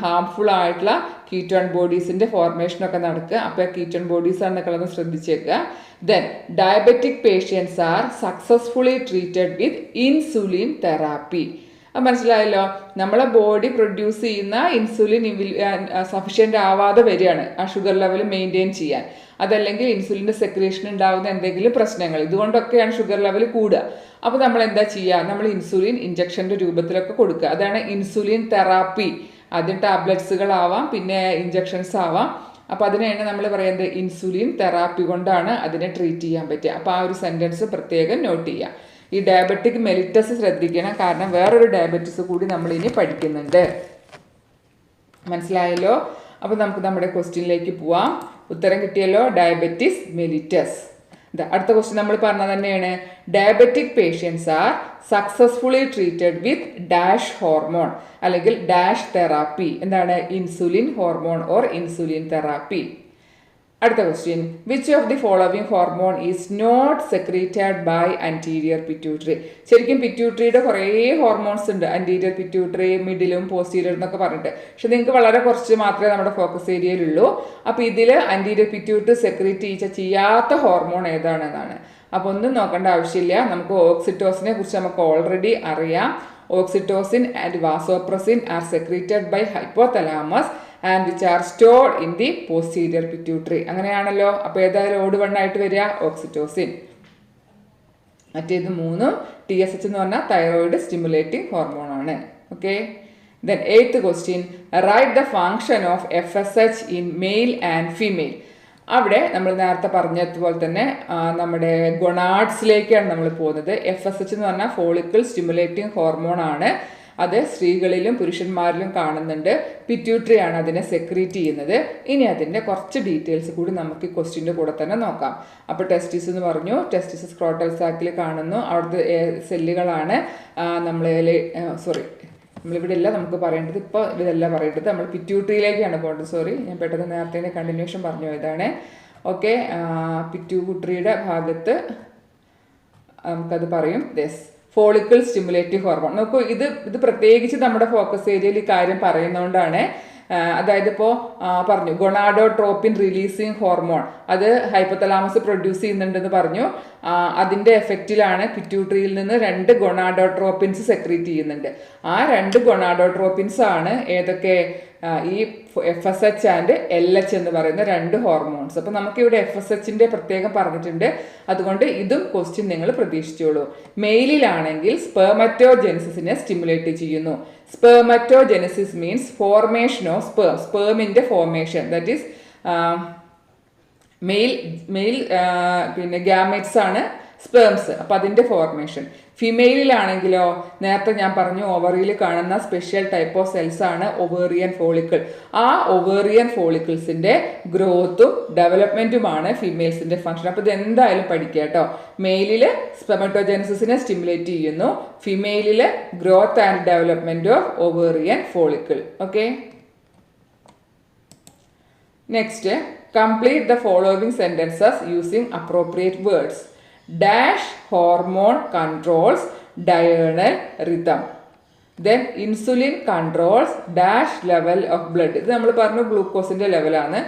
ഹാംഫുൾ ആയിട്ടുള്ള കീറ്റോൺ ബോഡീസിൻ്റെ ഫോർമേഷനൊക്കെ നടക്കുക. അപ്പോൾ കീറ്റോൺ ബോഡീസ് ആണെന്നൊക്കെ ഒന്ന് ശ്രദ്ധിച്ചേക്കുക. Then diabetic patients are successfully treated with insulin therapy. അത് മനസ്സിലായല്ലോ. നമ്മളെ ബോഡി പ്രൊഡ്യൂസ് ചെയ്യുന്ന ഇൻസുലിൻ സഫിഷ്യൻ്റ് ആവാതെ വരികയാണ് ആ ഷുഗർ ലെവൽ മെയിൻറ്റെയിൻ ചെയ്യാൻ. അതല്ലെങ്കിൽ ഇൻസുലിൻ്റെ സെക്രീഷൻ ഉണ്ടാകുന്ന എന്തെങ്കിലും പ്രശ്നങ്ങൾ, ഇതുകൊണ്ടൊക്കെയാണ് ഷുഗർ ലെവൽ കൂടുക. അപ്പോൾ നമ്മൾ എന്താ ചെയ്യുക, നമ്മൾ ഇൻസുലിൻ ഇഞ്ചക്ഷൻ്റെ രൂപത്തിലൊക്കെ കൊടുക്കുക. അതാണ് ഇൻസുലിൻ തെറാപ്പി. ആദ്യം ടാബ്ലറ്റ്സുകളാവാം, പിന്നെ ഇഞ്ചക്ഷൻസ് ആവാം. അപ്പോൾ അതിനെയാണ് നമ്മൾ പറയുന്നത് ഇൻസുലിൻ തെറാപ്പി കൊണ്ടാണ് അതിനെ ട്രീറ്റ് ചെയ്യാൻ പറ്റുക. അപ്പോൾ ആ ഒരു സെൻറ്റൻസ് പ്രത്യേകം നോട്ട് ചെയ്യുക. ഈ ഡയബറ്റിക് മെലിറ്റസ് ശ്രദ്ധിക്കണം, കാരണം വേറൊരു ഡയബറ്റിസ് കൂടി നമ്മളിനി പഠിക്കുന്നുണ്ട്. മനസ്സിലായല്ലോ. അപ്പോൾ നമുക്ക് നമ്മുടെ ക്വസ്റ്റ്യനിലേക്ക് പോവാം. ഉത്തരം കിട്ടിയല്ലോ, ഡയബറ്റിസ് മെലിറ്റസ്. അടുത്ത ക്വസ്റ്റ്യൻ നമ്മൾ പറഞ്ഞത് തന്നെയാണ്. Diabetic patients are successfully treated with dash hormone അല്ലെങ്കിൽ ഡാഷ് തെറാപ്പി. എന്താണ്? Insulin hormone or insulin therapy. അടുത്ത question, which of the following hormone is not secreted by anterior pituitary. ശരിക്കും പിറ്റ്യൂട്ടറിയുടെ കുറേ ഹോർമോൺസ് ഉണ്ട്, അൻറ്റീരിയർ പിറ്റ്യൂട്ടറി, മിഡിലും പോസ്റ്റീരിയർ എന്നൊക്കെ പറഞ്ഞിട്ട്. പക്ഷെ നിങ്ങൾക്ക് വളരെ കുറച്ച് മാത്രമേ നമ്മുടെ ഫോക്കസ് ഏരിയയിലുള്ളൂ. അപ്പോൾ ഇതിൽ അൻറ്റീരിയർ പിറ്റ്യൂട്ടറി സെക്രീറ്റ് ചെയ്യാത്ത ഹോർമോൺ ഏതാണെന്നാണ്. അപ്പോൾ ഒന്നും നോക്കേണ്ട ആവശ്യമില്ല. നമുക്ക് ഓക്സിറ്റോസിനെ കുറിച്ച് നമുക്ക് ഓൾറെഡി അറിയാം. Oxytocin and vasopressin are secreted by hypothalamus and which are stored in the posterior pituitary. അങ്ങനെയാണല്ലോ. അപ്പോൾ ഏതായാലും ഓട് വണ്ണായിട്ട് വരിക ഓക്സിറ്റോസിൻ. മറ്റേത് മൂന്നും TSH എന്ന് പറഞ്ഞാൽ തൈറോയിഡ് സ്റ്റിമുലേറ്റിംഗ് ഹോർമോണാണ്. Okay. Then 8th question, write the function of FSH in male and female. അവിടെ നമ്മൾ നേരത്തെ പറഞ്ഞതുപോലെ തന്നെ നമ്മുടെ ഗൊണാഡ്സിലേക്കാണ് നമ്മൾ പോകുന്നത്. FSH എന്ന് പറഞ്ഞാൽ ഫോളിക്കിൾ സ്റ്റിമുലേറ്റിംഗ് ഹോർമോൺ ആണ്. അത് സ്ത്രീകളിലും പുരുഷന്മാരിലും കാണുന്നുണ്ട്. പിറ്റ്യൂട്ടറി ആണ് അതിനെ സെക്രീറ്റ് ചെയ്യുന്നത്. ഇനി അതിൻ്റെ കുറച്ച് ഡീറ്റെയിൽസ് കൂടി നമുക്ക് ഈ ക്വസ്റ്റ്യൻ്റെ കൂടെ തന്നെ നോക്കാം. അപ്പോൾ ടെസ്റ്റിസ് എന്ന് പറഞ്ഞു, ടെസ്റ്റിസ് സ്ക്രോട്ടൽ സാക്കിൽ കാണുന്നു. അവിടുത്തെ സെല്ലുകളാണ് നമ്മളിവിടെ അല്ല നമുക്ക് പറയേണ്ടത്, ഇപ്പോൾ ഇതല്ല പറയേണ്ടത്, നമ്മൾ പിറ്റ്യൂട്ടറിയിലേക്കാണ് പോകേണ്ടത്. സോറി, ഞാൻ പെട്ടെന്ന് നേരത്തെ കണ്ടിന്യൂഷൻ പറഞ്ഞു പോയതാണ്. ഓക്കെ, പിറ്റ്യൂട്ടറിയുടെ ഭാഗത്ത് നമുക്കത് പറയും. Follicle stimulative hormone. നോക്കൂ, ഇത് പ്രത്യേകിച്ച് നമ്മുടെ ഫോക്കസ് ഏരിയയിൽ ഈ കാര്യം പറയുന്നതുകൊണ്ടാണ്. അതായത് ഇപ്പോൾ പറഞ്ഞു ഗൊണാഡോട്രോപ്പിൻ റിലീസിങ് ഹോർമോൺ, അത് ഹൈപ്പോതലാമസ് പ്രൊഡ്യൂസ് ചെയ്യുന്നുണ്ടെന്ന് പറഞ്ഞു. അതിൻ്റെ എഫക്റ്റിലാണ് പിറ്റ്യൂട്ടറിയിൽ നിന്ന് 2 ഗൊണാഡോട്രോപ്പിൻസ് സെക്രീറ്റ് ചെയ്യുന്നുണ്ട്. ആ 2 ഗൊണാഡോട്രോപ്പിൻസ് ആണ് ഏതൊക്കെ? ഈ FSH ആൻഡ് LH എന്ന് പറയുന്ന 2 ഹോർമോൺസ്. അപ്പോൾ നമുക്കിവിടെ FSHൻ്റെ പ്രത്യേകം പറഞ്ഞിട്ടുണ്ട്. അതുകൊണ്ട് ഇതും ക്വസ്റ്റ്യൻ നിങ്ങൾ പ്രതീക്ഷിച്ചോളൂ. മെയിലിലാണെങ്കിൽ സ്പെർമറ്റോജെനസിസിനെ സ്റ്റിമുലേറ്റ് ചെയ്യുന്നു. സ്പെർമറ്റോജെനസിസ് മീൻസ് ഫോർമേഷൻ ഓഫ് സ്പേമിൻ്റെ ഫോർമേഷൻ. ദാറ്റ് ഈസ് മെയിൽ പിന്നെ ഗ്യാമേറ്റ്സ് ആണ് സ്പേംസ്. അപ്പോൾ അതിൻ്റെ ഫോർമേഷൻ. ഫിമെയിലിലാണെങ്കിലോ നേരത്തെ ഞാൻ പറഞ്ഞു ഓവറിയിൽ കാണുന്ന സ്പെഷ്യൽ ടൈപ്പ് ഓഫ് സെൽസ് ആണ് ഒവേറിയൻ ഫോളിക്കിൾ. ആ ഒവേറിയൻ ഫോളിക്കിൾസിൻ്റെ ഗ്രോത്തും ഡെവലപ്മെൻറ്റുമാണ് ഫീമെയിൽസിൻ്റെ ഫംഗ്ഷൻ. അപ്പോൾ ഇത് എന്തായാലും പഠിക്കുക കേട്ടോ. മെയിലിൽ സ്പെർമറ്റോജെനസിസിനെ സ്റ്റിമുലേറ്റ് ചെയ്യുന്നു, ഫിമെയിലിൽ growth and development of ovarian follicle. Okay. Next, complete the following sentences using appropriate words. Dash hormone controls diurnal rhythm. Then insulin controls dash level of blood. ഇത് നമ്മൾ പറഞ്ഞു ഗ്ലൂക്കോസിൻ്റെ ലെവലാണ്.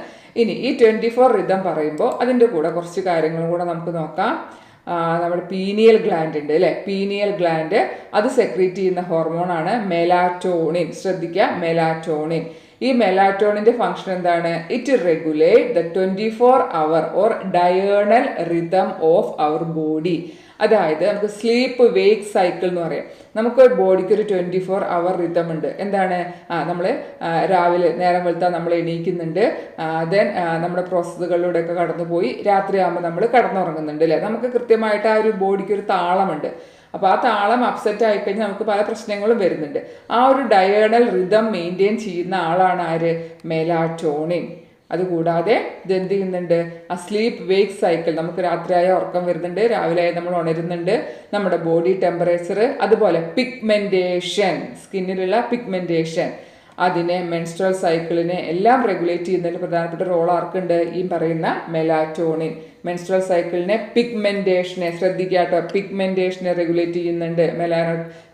ഇനി ഈ 24 rhythm പറയുമ്പോൾ അതിൻ്റെ കൂടെ കുറച്ച് കാര്യങ്ങളും കൂടെ നമുക്ക് നോക്കാം. നമ്മുടെ പീനിയൽ ഗ്ലാൻഡ് ഉണ്ട് അല്ലേ, പീനിയൽ ഗ്ലാൻഡ് അത് സെക്രീറ്റ് ചെയ്യുന്ന ഹോർമോണാണ് മെലാറ്റോണിൻ. ശ്രദ്ധിക്കുക, മെലാറ്റോണിൻ. ഈ മെലാറ്റോണിന്റെ ഫംഗ്ഷൻ എന്താണ്? It regulate the 24 hour or diurnal rhythm of our body. അതായത് നമുക്ക് സ്ലീപ്പ് വേക്ക് സൈക്കിൾ എന്ന് പറയാം. നമുക്ക് ബോഡിക്ക് ഒരു 24 hour റിതം ഉണ്ട്. എന്താണ്? നമ്മൾ രാവിലെ നേരം വെളുത്താൽ നമ്മൾ എണീക്കുന്നുണ്ട്, ദെൻ നമ്മുടെ പ്രോസസ്സുകളിലൂടെയൊക്കെ കടന്നുപോയി രാത്രിയാകുമ്പോൾ നമ്മൾ കടന്നുറങ്ങുന്നുണ്ട് അല്ലേ. നമുക്ക് കൃത്യമായിട്ട് ആ ഒരു ബോഡിക്ക് ഒരു താളമുണ്ട്. അപ്പോൾ ആ താളം അപ്സെറ്റ് ആയിക്കഴിഞ്ഞാൽ നമുക്ക് പല പ്രശ്നങ്ങളും വരുന്നുണ്ട്. ആ ഒരു ഡയേണൽ റിതം മെയിൻറ്റെയിൻ ചെയ്യുന്ന ആളാണ് ആര്? മെലാറ്റോണിൻ. അതുകൂടാതെ ഇതെന്ത് ചെയ്യുന്നുണ്ട്? ആ സ്ലീപ്പ് വേക്ക് സൈക്കിൾ, നമുക്ക് രാത്രിയായ ഉറക്കം വരുന്നുണ്ട്, രാവിലെ നമ്മൾ ഉണരുന്നുണ്ട്, നമ്മുടെ ബോഡി ടെമ്പറേച്ചർ, അതുപോലെ പിഗ്മെന്റേഷൻ, സ്കിന്നിലുള്ള പിഗ്മെന്റേഷൻ, അതിനെ മെൻസ്ട്രൽ സൈക്കിളിനെ എല്ലാം റെഗുലേറ്റ് ചെയ്യുന്നതിൽ പ്രധാനപ്പെട്ട റോൾ ആർക്കുണ്ട്? ഈ പറയുന്ന മെലാറ്റോണിൻ. മെൻസ്ട്രൽ സൈക്കിളിനെ, പിഗ്മെന്റേഷനെ, ശ്രദ്ധിക്കാട്ടോ, പിഗ്മെന്റേഷനെ റെഗുലേറ്റ് ചെയ്യുന്നുണ്ട്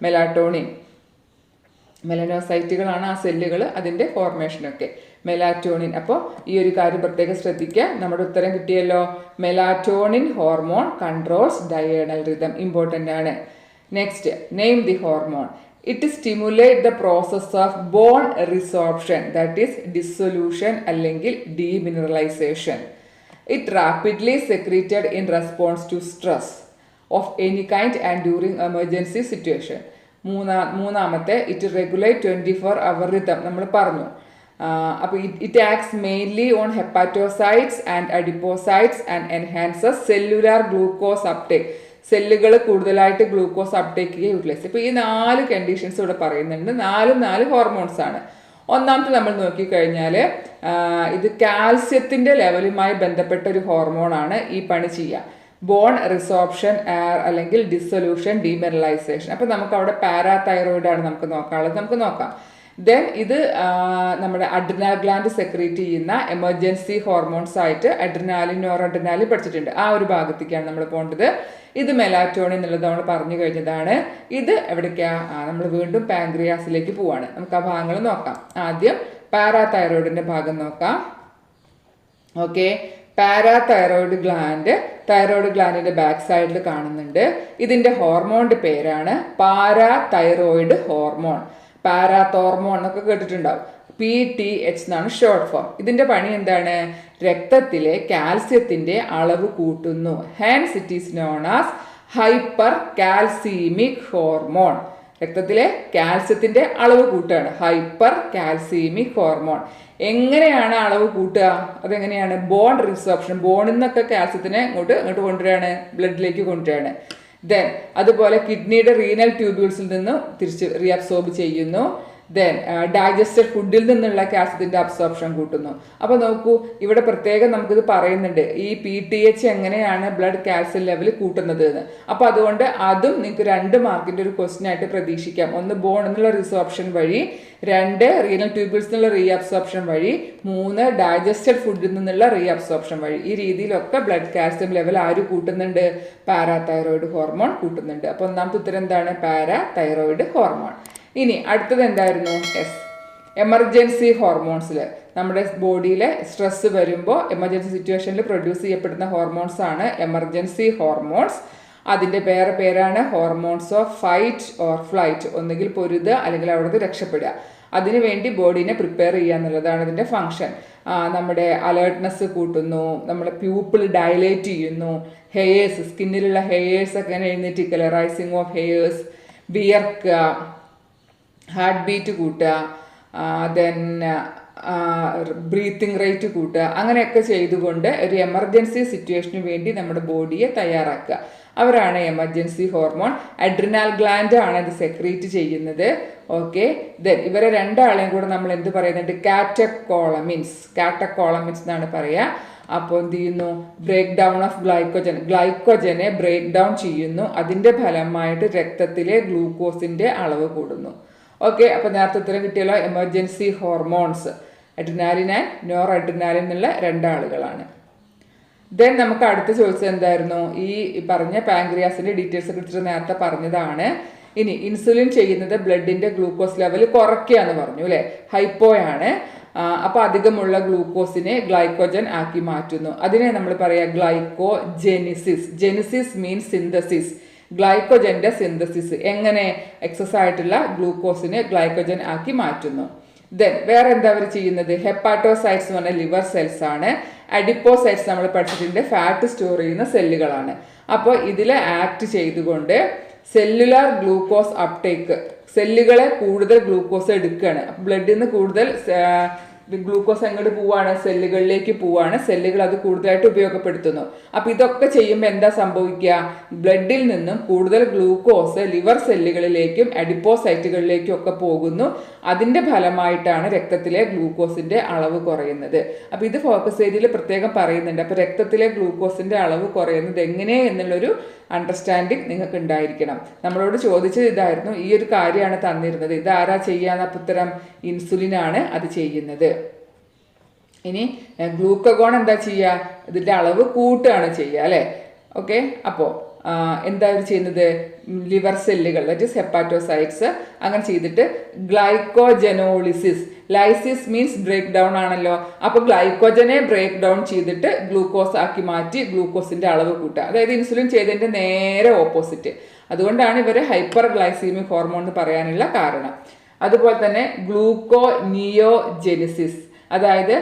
മെലാറ്റോണിൻ. മെലനോസൈറ്റുകളാണ് ആ സെല്ലുകൾ, അതിൻ്റെ ഫോർമേഷനൊക്കെ മെലാറ്റോണിൻ. അപ്പോൾ ഈ ഒരു കാര്യം പ്രത്യേകം ശ്രദ്ധിക്കുക. നമ്മുടെ ഉത്തരം കിട്ടിയല്ലോ. Melatonin hormone controls diurnal rhythm. Important ആണ്. Next, name the hormone. It stimulate the process of bone resorption, that is dissolution അല്ലെങ്കിൽ demineralization. It rapidly secreted in response to stress of any kind and during emergency situation. മൂന്നാമത്തെ, it regulate 24 hour rhythm നമ്മൾ പറഞ്ഞു. അപ്പോൾ it acts mainly on hepatocytes and adipocytes and enhances cellular glucose uptake. സെല്ലുകൾ കൂടുതലായിട്ട് glucose uptake utilise. ഇപ്പോൾ ഈ 4 conditions ഇവിടെ പറയുന്നുണ്ട്. 4 ഹോർമോൺസ് ആണ്. ഒന്നാമത്തെ നമ്മൾ നോക്കിക്കഴിഞ്ഞാൽ ഇത് കാൽസ്യത്തിൻ്റെ ലെവലുമായി ബന്ധപ്പെട്ട ഒരു ഹോർമോണാണ് ഈ പണി ചെയ്യുക. ബോൺ റിസോർപ്ഷൻ അല്ലെങ്കിൽ ഡിസൊല്യൂഷൻ ഡീമിനറലൈസേഷൻ. അപ്പോൾ നമുക്ക് അവിടെ പാരാതൈറോയിഡാണ് നമുക്ക് നോക്കാനുള്ളത്. നമുക്ക് നോക്കാം. ദെൻ ഇത് നമ്മുടെ അഡ്രിനാൽ ഗ്ലാൻഡ് സെക്രീറ്റ് ചെയ്യുന്ന എമർജൻസി ഹോർമോൺസ് ആയിട്ട് അഡ്രിനാലിൻ, നോർ അഡ്രിനാലിൻ പഠിച്ചിട്ടുണ്ട്. ആ ഒരു ഭാഗത്തേക്കാണ് നമ്മൾ പോകേണ്ടത്. ഇത് മെലാറ്റോണിൻ എന്നുള്ളത് നമ്മൾ പറഞ്ഞു കഴിഞ്ഞതാണ്. ഇത് എവിടേക്കാണ്? നമ്മൾ വീണ്ടും പാൻക്രിയാസിലേക്ക് പോവാണ്. നമുക്ക് ആ ഭാഗങ്ങൾ നോക്കാം. ആദ്യം പാരാതൈറോയിഡിൻ്റെ ഭാഗം നോക്കാം. ഓക്കെ, പാരാതൈറോയിഡ് ഗ്ലാൻഡ്, തൈറോയിഡ് ഗ്ലാൻഡിന്റെ ബാക്ക് സൈഡിൽ കാണുന്നുണ്ട്. ഇതിന്റെ ഹോർമോണിന്റെ പേരാണ് പാരാതൈറോയിഡ് ഹോർമോൺ. പാരാതോർമോൺ എന്നൊക്കെ കേട്ടിട്ടുണ്ടാവും. PTH എന്നാണ് ഷോർട്ട് ഫോം. ഇതിന്റെ പണി എന്താണ്? രക്തത്തിലെ കാൽസ്യത്തിന്റെ അളവ് കൂട്ടുന്നു. Hence it is known as hypercalcemic hormone. രക്തത്തിലെ കാൽസ്യത്തിന്റെ അളവ് കൂട്ടുകയാണ്, ഹൈപ്പർ കാൽസീമിക് ഹോർമോൺ. എങ്ങനെയാണ് അളവ് കൂട്ടുക? അതെങ്ങനെയാണ്? ബോൺ റിസോർപ്ഷൻ, ബോണിൽ നിന്നൊക്കെ കാൽസ്യത്തിനെ ഇങ്ങോട്ട് കൊണ്ടുവരികയാണ്, ബ്ലഡിലേക്ക് കൊണ്ടുവരികയാണ്. ദെൻ അതുപോലെ കിഡ്നിയുടെ റീനൽ ട്യൂബ്യൂൾസിൽ നിന്ന് തിരിച്ച് റീഅബ്സോർബ് ചെയ്യുന്നു. ദെൻ ഡൈജസ്റ്റഡ് ഫുഡിൽ നിന്നുള്ള കാൽസ്യത്തിൻ്റെ അബ്സോർപ്ഷൻ കൂട്ടുന്നു. അപ്പോൾ നോക്കൂ, ഇവിടെ പ്രത്യേകം നമുക്കിത് പറയുന്നുണ്ട്, ഈ PTH എങ്ങനെയാണ് ബ്ലഡ് കാൽസ്യം ലെവൽ കൂട്ടുന്നത് എന്ന്. അപ്പോൾ അതുകൊണ്ട് അതും നിങ്ങൾക്ക് 2 മാർക്കിൻ്റെ ഒരു ക്വസ്റ്റ്യൻ ആയിട്ട് പ്രതീക്ഷിക്കാം. 1 ബോൺ എന്നുള്ള റിസോർപ്ഷൻ വഴി, 2 റീനൽ ട്യൂബ്യൂൾസ് എന്നുള്ള റീഅബ്സോർപ്ഷൻ വഴി, 3 ഡൈജസ്റ്റഡ് ഫുഡിൽ നിന്നുള്ള റീഅബ്സോർപ്ഷൻ വഴി. ഈ രീതിയിലൊക്കെ ബ്ലഡ് കാൽസ്യം ലെവൽ ആര് കൂട്ടുന്നുണ്ട്? Parathyroid hormone കൂട്ടുന്നുണ്ട്. അപ്പോൾ ഒന്നാമത്തെ ഉത്തരം എന്താണ്? Parathyroid hormone. ഇനി അടുത്തത് എന്തായിരുന്നു? എമർജൻസി ഹോർമോൺസിൽ നമ്മുടെ ബോഡിയിലെ സ്ട്രെസ് വരുമ്പോൾ എമർജൻസി സിറ്റുവേഷനിൽ പ്രൊഡ്യൂസ് ചെയ്യപ്പെടുന്ന ഹോർമോൺസ് ആണ് എമർജൻസി ഹോർമോൺസ്. അതിൻ്റെ പേരാണ് hormones of fight or flight. ഒന്നുകിൽ പൊരുതുക അല്ലെങ്കിൽ അവിടുന്ന് രക്ഷപ്പെടുക. അതിനുവേണ്ടി ബോഡീനെ പ്രിപ്പയർ ചെയ്യുക എന്നുള്ളതാണ് ഇതിൻ്റെ ഫങ്ഷൻ. നമ്മുടെ അലേർട്ട്നെസ് കൂട്ടുന്നു, നമ്മുടെ പ്യൂപ്പിൾ ഡയലേറ്റ് ചെയ്യുന്നു, ഹെയേഴ്സ്, സ്കിന്നിലുള്ള ഹെയേഴ്സ് ഒക്കെ എഴുന്നേറ്റിക്കൽ, റൈസിങ് ഓഫ് ഹെയേഴ്സ്, വിയർക്കുക, ഹാർട്ട് ബീറ്റ് കൂട്ടുക, ദെൻ ബ്രീത്തിങ് റേറ്റ് കൂട്ടുക, അങ്ങനെയൊക്കെ ചെയ്തുകൊണ്ട് ഒരു എമർജൻസി സിറ്റുവേഷന് വേണ്ടി നമ്മുടെ ബോഡിയെ തയ്യാറാക്കുക. അവരാണ് എമർജൻസി ഹോർമോൺ. അഡ്രിനാൽ ഗ്ലാൻഡ് ആണ് ഇത് സെക്രീറ്റ് ചെയ്യുന്നത്. ഓക്കെ, ദെൻ ഇവരെ 2 ആളെയും കൂടെ നമ്മൾ എന്ത് പറയുന്നുണ്ട്? കാറ്റക്കോളമിൻസ് എന്നാണ് പറയുക. അപ്പോൾ എന്ത് ചെയ്യുന്നു? ബ്രേക്ക് ഡൗൺ ഓഫ് ഗ്ലൈക്കോജനെ ബ്രേക്ക് ഡൗൺ ചെയ്യുന്നു. അതിൻ്റെ ഫലമായിട്ട് രക്തത്തിലെ ഗ്ലൂക്കോസിൻ്റെ അളവ് കൂടുന്നു. ഓക്കെ, അപ്പോൾ നേരത്തെ ഉത്തരം കിട്ടിയല്ലോ. Emergency hormones adrenaline and nor adrenaline എന്നുള്ള 2 ആളുകളാണ്. ദെൻ നമുക്ക് അടുത്ത ചോദിച്ചത് എന്തായിരുന്നു? ഈ പറഞ്ഞ പാൻക്രിയാസിൻ്റെ ഡീറ്റെയിൽസ് ഒക്കെ നേരത്തെ പറഞ്ഞതാണ്. ഇനി ഇൻസുലിൻ ചെയ്യുന്നത് ബ്ലഡിൻ്റെ ഗ്ലൂക്കോസ് ലെവൽ കുറയ്ക്കുക എന്ന് പറഞ്ഞു അല്ലേ? ഹൈപ്പോയാണ്. അപ്പോൾ അധികമുള്ള ഗ്ലൂക്കോസിനെ ഗ്ലൈക്കോജൻ ആക്കി മാറ്റുന്നു. അതിനെ നമ്മൾ പറയാ ഗ്ലൈക്കോജെനിസിസ്. Genesis means synthesis. ഗ്ലൈക്കോജന്റെ സിന്തസിസ്. എങ്ങനെ? എക്സസ് ആയിട്ടുള്ള ഗ്ലൂക്കോസിനെ ഗ്ലൈക്കോജൻ ആക്കി മാറ്റുന്നു. ദെൻ വേറെ എന്താ അവർ ചെയ്യുന്നത്? ഹെപ്പാറ്റോസൈറ്റ്സ് എന്ന് പറഞ്ഞാൽ ലിവർ സെൽസ് ആണ്. അഡിപ്പോസൈറ്റ്സ് നമ്മൾ പഠിച്ചിട്ടുണ്ട്, ഫാറ്റ് സ്റ്റോർ ചെയ്യുന്ന സെല്ലുകളാണ്. അപ്പോൾ ഇതിൽ ആക്ട് ചെയ്തുകൊണ്ട് സെല്ലുലാർ ഗ്ലൂക്കോസ് അപ്ടേക്ക്, സെല്ലുകളെ കൂടുതൽ ഗ്ലൂക്കോസ് എടുക്കുകയാണ്. ബ്ലഡിൽ നിന്ന് കൂടുതൽ ഗ്ലൂക്കോസ് എങ്ങോട്ട് പോവാണ്? സെല്ലുകളിലേക്ക് പോവാണ്. സെല്ലുകൾ അത് കൂടുതലായിട്ട് ഉപയോഗപ്പെടുത്തുന്നു. അപ്പോൾ ഇതൊക്കെ ചെയ്യുമ്പോൾ എന്താ സംഭവിക്കുക? ബ്ലഡിൽ നിന്നും കൂടുതൽ ഗ്ലൂക്കോസ് ലിവർ സെല്ലുകളിലേക്കും അഡിപ്പോസൈറ്റുകളിലേക്കും ഒക്കെ പോകുന്നു. അതിന്റെ ഫലമായിട്ടാണ് രക്തത്തിലെ ഗ്ലൂക്കോസിന്റെ അളവ് കുറയുന്നത്. അപ്പോൾ ഇത് ഫോക്കസ് ഏരിയയിൽ പ്രത്യേകം പറയുന്നുണ്ട്. അപ്പോൾ രക്തത്തിലെ ഗ്ലൂക്കോസിന്റെ അളവ് കുറയുന്നത് എങ്ങനെ എന്നുള്ളൊരു അണ്ടർസ്റ്റാൻഡിങ് നിങ്ങൾക്ക് ഉണ്ടായിരിക്കണം. നമ്മളോട് ചോദിച്ചത് ഇതായിരുന്നു, ഈ ഒരു കാര്യമാണ് തന്നിരുന്നത്. ഇതാരാ ചെയ്യാന്ന്? ഉത്തരം ഇൻസുലിനാണ് അത് ചെയ്യുന്നത്. ഇനി ഗ്ലൂക്കഗോൺ എന്താ ചെയ്യുക? ഇതിന്റെ അളവ് കൂട്ടുകയാണ് ചെയ്യുക, അല്ലേ? ഓക്കെ. അപ്പോൾ എന്താ ചെയ്യുന്നത്? ലിവർ സെല്ലുകൾ, ദാറ്റ് ഈസ് ഹെപ്പാറ്റോസൈറ്റ്സ്, അങ്ങനെ ചെയ്തിട്ട് ഗ്ലൈക്കോജനോളിസിസ്. ലൈസിസ് മീൻസ് ബ്രേക്ക് ഡൗൺ ആണല്ലോ. അപ്പോൾ ഗ്ലൈക്കോജനെ ബ്രേക്ക് ഡൗൺ ചെയ്തിട്ട് ഗ്ലൂക്കോസ് ആക്കി മാറ്റി ഗ്ലൂക്കോസിന്റെ അളവ് കൂട്ടുക. അതായത് ഇൻസുലിൻ ചെയ്തതിന്റെ നേരെ ഓപ്പോസിറ്റ്. അതുകൊണ്ടാണ് ഇവരെ ഹൈപ്പർ ഗ്ലൈസീമിക് ഹോർമോൺ എന്ന് പറയാനുള്ള കാരണം. അതുപോലെ തന്നെ ഗ്ലൂക്കോനിയോജെനിസിസ്, അതായത്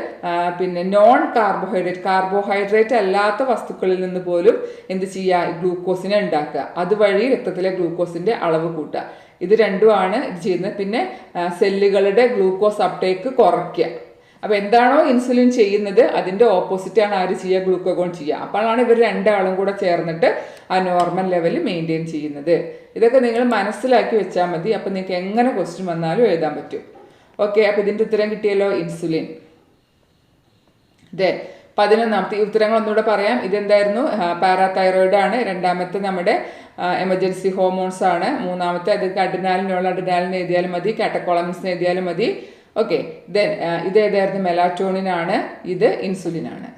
പിന്നെ നോൺ കാർബോഹൈഡ്രേറ്റ് അല്ലാത്ത വസ്തുക്കളിൽ നിന്ന് പോലും എന്ത് ചെയ്യുക? ഗ്ലൂക്കോസിനെ ഉണ്ടാക്കുക. അതുവഴി രക്തത്തിലെ ഗ്ലൂക്കോസിന്റെ അളവ് കൂട്ടുക. ഇത് രണ്ടുമാണ് ഇത് ചെയ്യുന്നത്. പിന്നെ സെല്ലുകളുടെ ഗ്ലൂക്കോസ് അപ്ടേക്ക് കുറയ്ക്കുക. അപ്പൊ എന്താണോ ഇൻസുലിൻ ചെയ്യുന്നത് അതിന്റെ ഓപ്പോസിറ്റ് ആണ് ആര് ചെയ്യുക? ഗ്ലൂക്കഗോൺ ചെയ്യുക. അപ്പോഴാണ് ഇവർ രണ്ടാളും കൂടെ ചേർന്നിട്ട് ആ നോർമൽ ലെവലിൽ മെയിൻറ്റെയിൻ ചെയ്യുന്നത്. ഇതൊക്കെ നിങ്ങൾ മനസ്സിലാക്കി വെച്ചാൽ മതി. അപ്പൊ നിങ്ങൾക്ക് എങ്ങനെ ക്വസ്റ്റ്യൻ വന്നാലും എഴുതാൻ പറ്റും. ഓക്കെ. അപ്പൊ ഇതിന്റെ ഉത്തരം കിട്ടിയല്ലോ, ഇൻസുലിൻ. ദെൻ 11ാമത്തെ ഉത്തരങ്ങൾ ഒന്നുകൂടെ പറയാം. ഇതെന്തായിരുന്നു? പാരാതൈറോയിഡ് ആണ്. രണ്ടാമത്തെ നമ്മുടെ എമർജൻസി ഹോർമോൺസ് ആണ്. മൂന്നാമത്തെ അത് അഡ്രിനാലിനുള്ള അഡ്രിനാലിൻ എഴുതിയാലും മതി, കാറ്റക്കോളമിൻസ് എഴുതിയാലും മതി. ഓക്കെ. ദെൻ ഇത് ഏതായിരുന്നു? മെലാറ്റോണിൻ ആണ്. ഇത് ഇൻസുലിൻ ആണ്.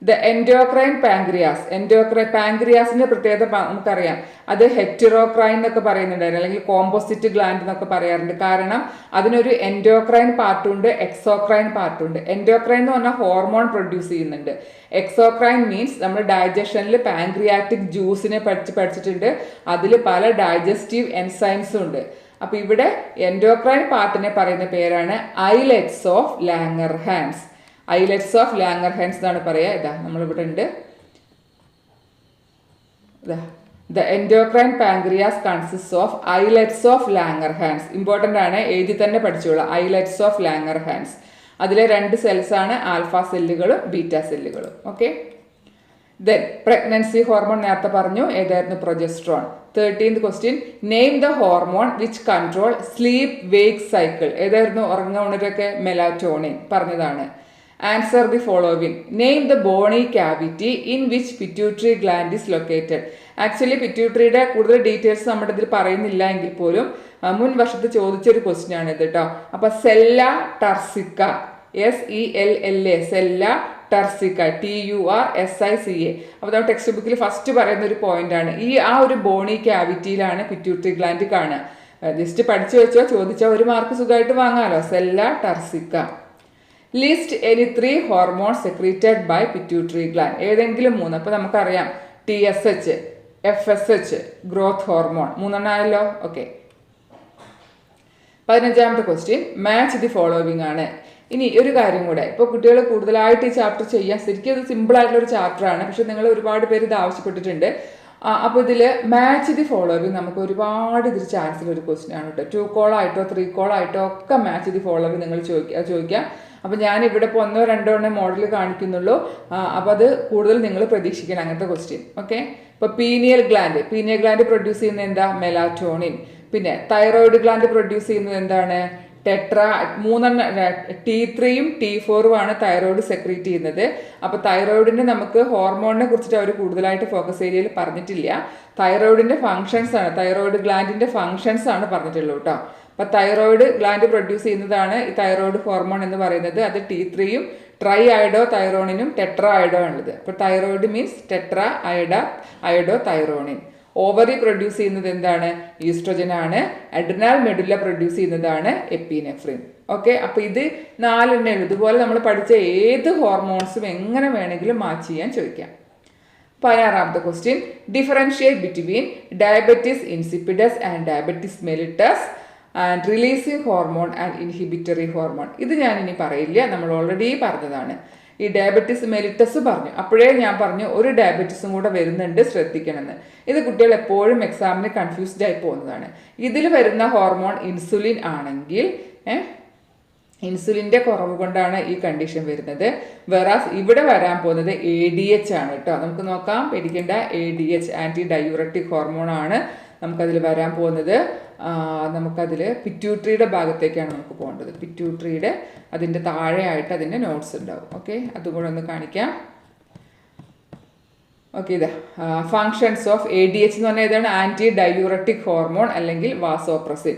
The endocrine pancreas. പാങ്ക്രിയാസിന്റെ പ്രത്യേകത നമുക്കറിയാം. അത് ഹെറ്ററോക്രൈൻ എന്നൊക്കെ പറയുന്നുണ്ടായിരുന്നു, അല്ലെങ്കിൽ കോമ്പോസിറ്റ് ഗ്ലാൻഡ് എന്നൊക്കെ പറയാറുണ്ട്. കാരണം അതിനൊരു എൻഡോക്രൈൻ പാർട്ടുണ്ട്, എക്സോക്രൈൻ പാർട്ടുണ്ട്. എൻഡോക്രൈൻ എന്ന് പറഞ്ഞാൽ ഹോർമോൺ പ്രൊഡ്യൂസ് ചെയ്യുന്നുണ്ട്. എക്സോക്രൈൻ മീൻസ് നമ്മൾ ഡൈജഷനിൽ പാങ്ക്രിയാറ്റിക് ജ്യൂസിനെ പഠിച്ചിട്ടുണ്ട്. അതിൽ പല ഡൈജസ്റ്റീവ് എൻസൈംസും ഉണ്ട്. അപ്പൊ ഇവിടെ എൻഡോക്രൈൻ പാർട്ടിനെ പറയുന്ന പേരാണ് islets of Langerhans. Islets of Langerhans എന്നാണ് പറയുക. ഇതാ നമ്മളിവിടെ ഉണ്ട്. The endocrine pancreas consist of islets of Langerhans. Important ആണ്, എഴുതി തന്നെ പഠിച്ചോളൂ. ഐലറ്റ്സ് ഓഫ് ലാംഗർഹാൻസ്. അതിലെ 2 സെൽസ് ആണ്, ആൽഫ സെല്ലുകളും ബീറ്റ സെല്ലുകളും. ഓക്കെ. ദെൻ പ്രഗ്നൻസി ഹോർമോൺ നേരത്തെ പറഞ്ഞു, ഏതായിരുന്നു? Progesterone. 13th question, name the hormone which control sleep wake cycle. ഏതായിരുന്നു? ഉറങ്ങ ഉണരൊക്കെ മെലാറ്റോണിൻ പറഞ്ഞതാണ്. Answer the following. Name the bony cavity in which pituitary gland is located. Actually പിറ്റ്യൂട്ടറിയുടെ കൂടുതൽ ഡീറ്റെയിൽസ് നമ്മുടെ ഇതിൽ പറയുന്നില്ല എങ്കിൽ പോലും മുൻ വർഷത്ത് ചോദിച്ചൊരു ക്വസ്റ്റ്യൻ ആണ് ഇത് കേട്ടോ. അപ്പൊ സെല്ല ടർസിക്ക, SELLA, സെല്ല ടർസിക്ക, TURSICA. അപ്പോൾ നമ്മുടെ ടെക്സ്റ്റ് ബുക്കിൽ ഫസ്റ്റ് പറയുന്ന ഒരു പോയിന്റ് ആണ്. ആ ഒരു ബോണി ക്യാവിറ്റിയിലാണ് പിറ്റ്യൂട്ടറി ഗ്ലാൻഡ് കാണുക. ജസ്റ്റ് പഠിച്ചു വെച്ചോ, ചോദിച്ചാൽ 1 മാർക്ക് സുഖമായിട്ട് വാങ്ങാമല്ലോ. Sella turcica. List any 3 hormone secreted by pituitary gland. ഏതെങ്കിലും 3. അപ്പോൾ നമുക്കറിയാം TSH, FSH, ഗ്രോത്ത് ഹോർമോൺ. 3 ആയല്ലോ. ഓക്കെ. 15ാമത്തെ ക്വസ്റ്റ്യൻ, മാച്ച് ദി ഫോളോവിങ് ആണ്. ഇനി ഒരു കാര്യം കൂടെ, ഇപ്പോൾ കുട്ടികൾ കൂടുതലായിട്ട് ഈ ചാപ്റ്റർ ചെയ്യാൻ, ശരിക്കും ഇത് സിമ്പിൾ ആയിട്ടുള്ള ഒരു ചാപ്റ്റർ ആണ്. പക്ഷെ നിങ്ങൾ ഒരുപാട് പേര് ഇത് ആവശ്യപ്പെട്ടിട്ടുണ്ട്. അപ്പോൾ ഇതിൽ മാച്ച് ദി ഫോളോവിങ് നമുക്ക് ഒരുപാട് ഇതിൽ ചാൻസിൽ ഒരു ക്വസ്റ്റ്യൻ ആണ് കേട്ടോ. 2 കോളായിട്ടോ 3 കോളായിട്ടോ ഒക്കെ മാച്ച് ദി ഫോളോവിങ് നിങ്ങൾ ചോദിക്കാം. അപ്പോൾ ഞാൻ ഇവിടെ ഇപ്പോൾ 1 2 എണ്ണം മോഡൽ കാണിക്കുന്നുള്ളൂ. അപ്പോൾ അത് കൂടുതൽ നിങ്ങൾ പ്രതീക്ഷിക്കണം അങ്ങനത്തെ ക്വസ്റ്റ്യൻ. ഓക്കെ. ഇപ്പോൾ പീനിയൽ ഗ്ലാൻഡ് പ്രൊഡ്യൂസ് ചെയ്യുന്നത് എന്താ? മെലാറ്റോണിൻ. പിന്നെ തൈറോയിഡ് ഗ്ലാൻഡ് പ്രൊഡ്യൂസ് ചെയ്യുന്നത് എന്താണ്? T3യും T4ഉം ആണ് തൈറോയിഡ് സെക്രീറ്റ് ചെയ്യുന്നത്. അപ്പോൾ തൈറോയിഡിന്റെ നമുക്ക് ഹോർമോണിനെ കുറിച്ചിട്ട് അവർ കൂടുതലായിട്ട് ഫോക്കസ് ഏരിയയിൽ പറഞ്ഞിട്ടില്ല. തൈറോയിഡിന്റെ ഫങ്ഷൻസ് ആണ്, തൈറോയിഡ് ഗ്ലാൻഡിന്റെ ഫങ്ഷൻസ് ആണ് പറഞ്ഞിട്ടുള്ളൂ കേട്ടോ. അപ്പൊ തൈറോയിഡ് ഗ്ലാൻഡ് പ്രൊഡ്യൂസ് ചെയ്യുന്നതാണ് ഈ തൈറോയിഡ് ഹോർമോൺ എന്ന് പറയുന്നത്. അത് T3യും ട്രൈ അയഡോ തൈറോണിനും ടെട്രാ അയഡോ ആണുള്ളത്. അപ്പോൾ thyroid means tetra iodo thyronine. Ovary produce ചെയ്യുന്നത് എന്താണ്? ഈസ്ട്രോജൻ ആണ്. അഡ്രിനാൽ മെഡുല്ല പ്രൊഡ്യൂസ് ചെയ്യുന്നതാണ് എപ്പിനെഫ്രിൻ. ഓക്കെ, അപ്പോൾ ഇത് 4 എണ്ണേ ഉള്ളൂ. ഇതുപോലെ നമ്മൾ പഠിച്ച ഏത് ഹോർമോൺസും എങ്ങനെ വേണമെങ്കിലും മാച്ച് ചെയ്യാൻ ചോദിക്കാം. 16ാമത്തെ question, differentiate between diabetes insipidus and diabetes mellitus and releasing hormone and inhibitory hormone. ഇത് ഞാൻ ഇനി പറയില്ല, നമ്മൾ ഓൾറെഡി പറഞ്ഞതാണ്. ഈ ഡയബറ്റിസ് മെലിറ്റസ് പറഞ്ഞു, അപ്പോഴേ ഞാൻ പറഞ്ഞു ഒരു ഡയബറ്റിസും കൂടെ വരുന്നുണ്ട്, ശ്രദ്ധിക്കണമെന്ന്. ഇത് കുട്ടികൾ എപ്പോഴും എക്സാമിന് കൺഫ്യൂസ്ഡ് ആയി പോകുന്നതാണ്. ഇതിൽ വരുന്ന ഹോർമോൺ ഇൻസുലിൻ ആണെങ്കിൽ ഇൻസുലിൻ്റെ കുറവ് കൊണ്ടാണ് ഈ കണ്ടീഷൻ വരുന്നത്. വെറാസ് ഇവിടെ വരാൻ പോകുന്നത് ADH ആണ് കേട്ടോ. നമുക്ക് നോക്കാം, പേടിക്കേണ്ട. ADH ആൻറ്റി ഡയൂററ്റിക് ഹോർമോൺ ആണ് നമുക്കതിൽ വരാൻ പോകുന്നത്. നമുക്കതിൽ പിറ്റ്യൂട്ടറിയുടെ ഭാഗത്തേക്കാണ് നമുക്ക് പോകേണ്ടത്. പിറ്റ്യൂട്ടറിയുടെ അതിൻ്റെ താഴെയായിട്ട് അതിൻ്റെ നോട്ട്സ് ഉണ്ടാവും. ഓക്കെ, അതുകൂടെ ഒന്ന് കാണിക്കാം. ഓക്കെ, ഇതാ ഫങ്ഷൻസ് ഓഫ് ADH എന്ന് പറഞ്ഞാൽ ഇതാണ് ആൻറ്റി ഡയൂററ്റിക് ഹോർമോൺ അല്ലെങ്കിൽ വാസോപ്രസിൻ.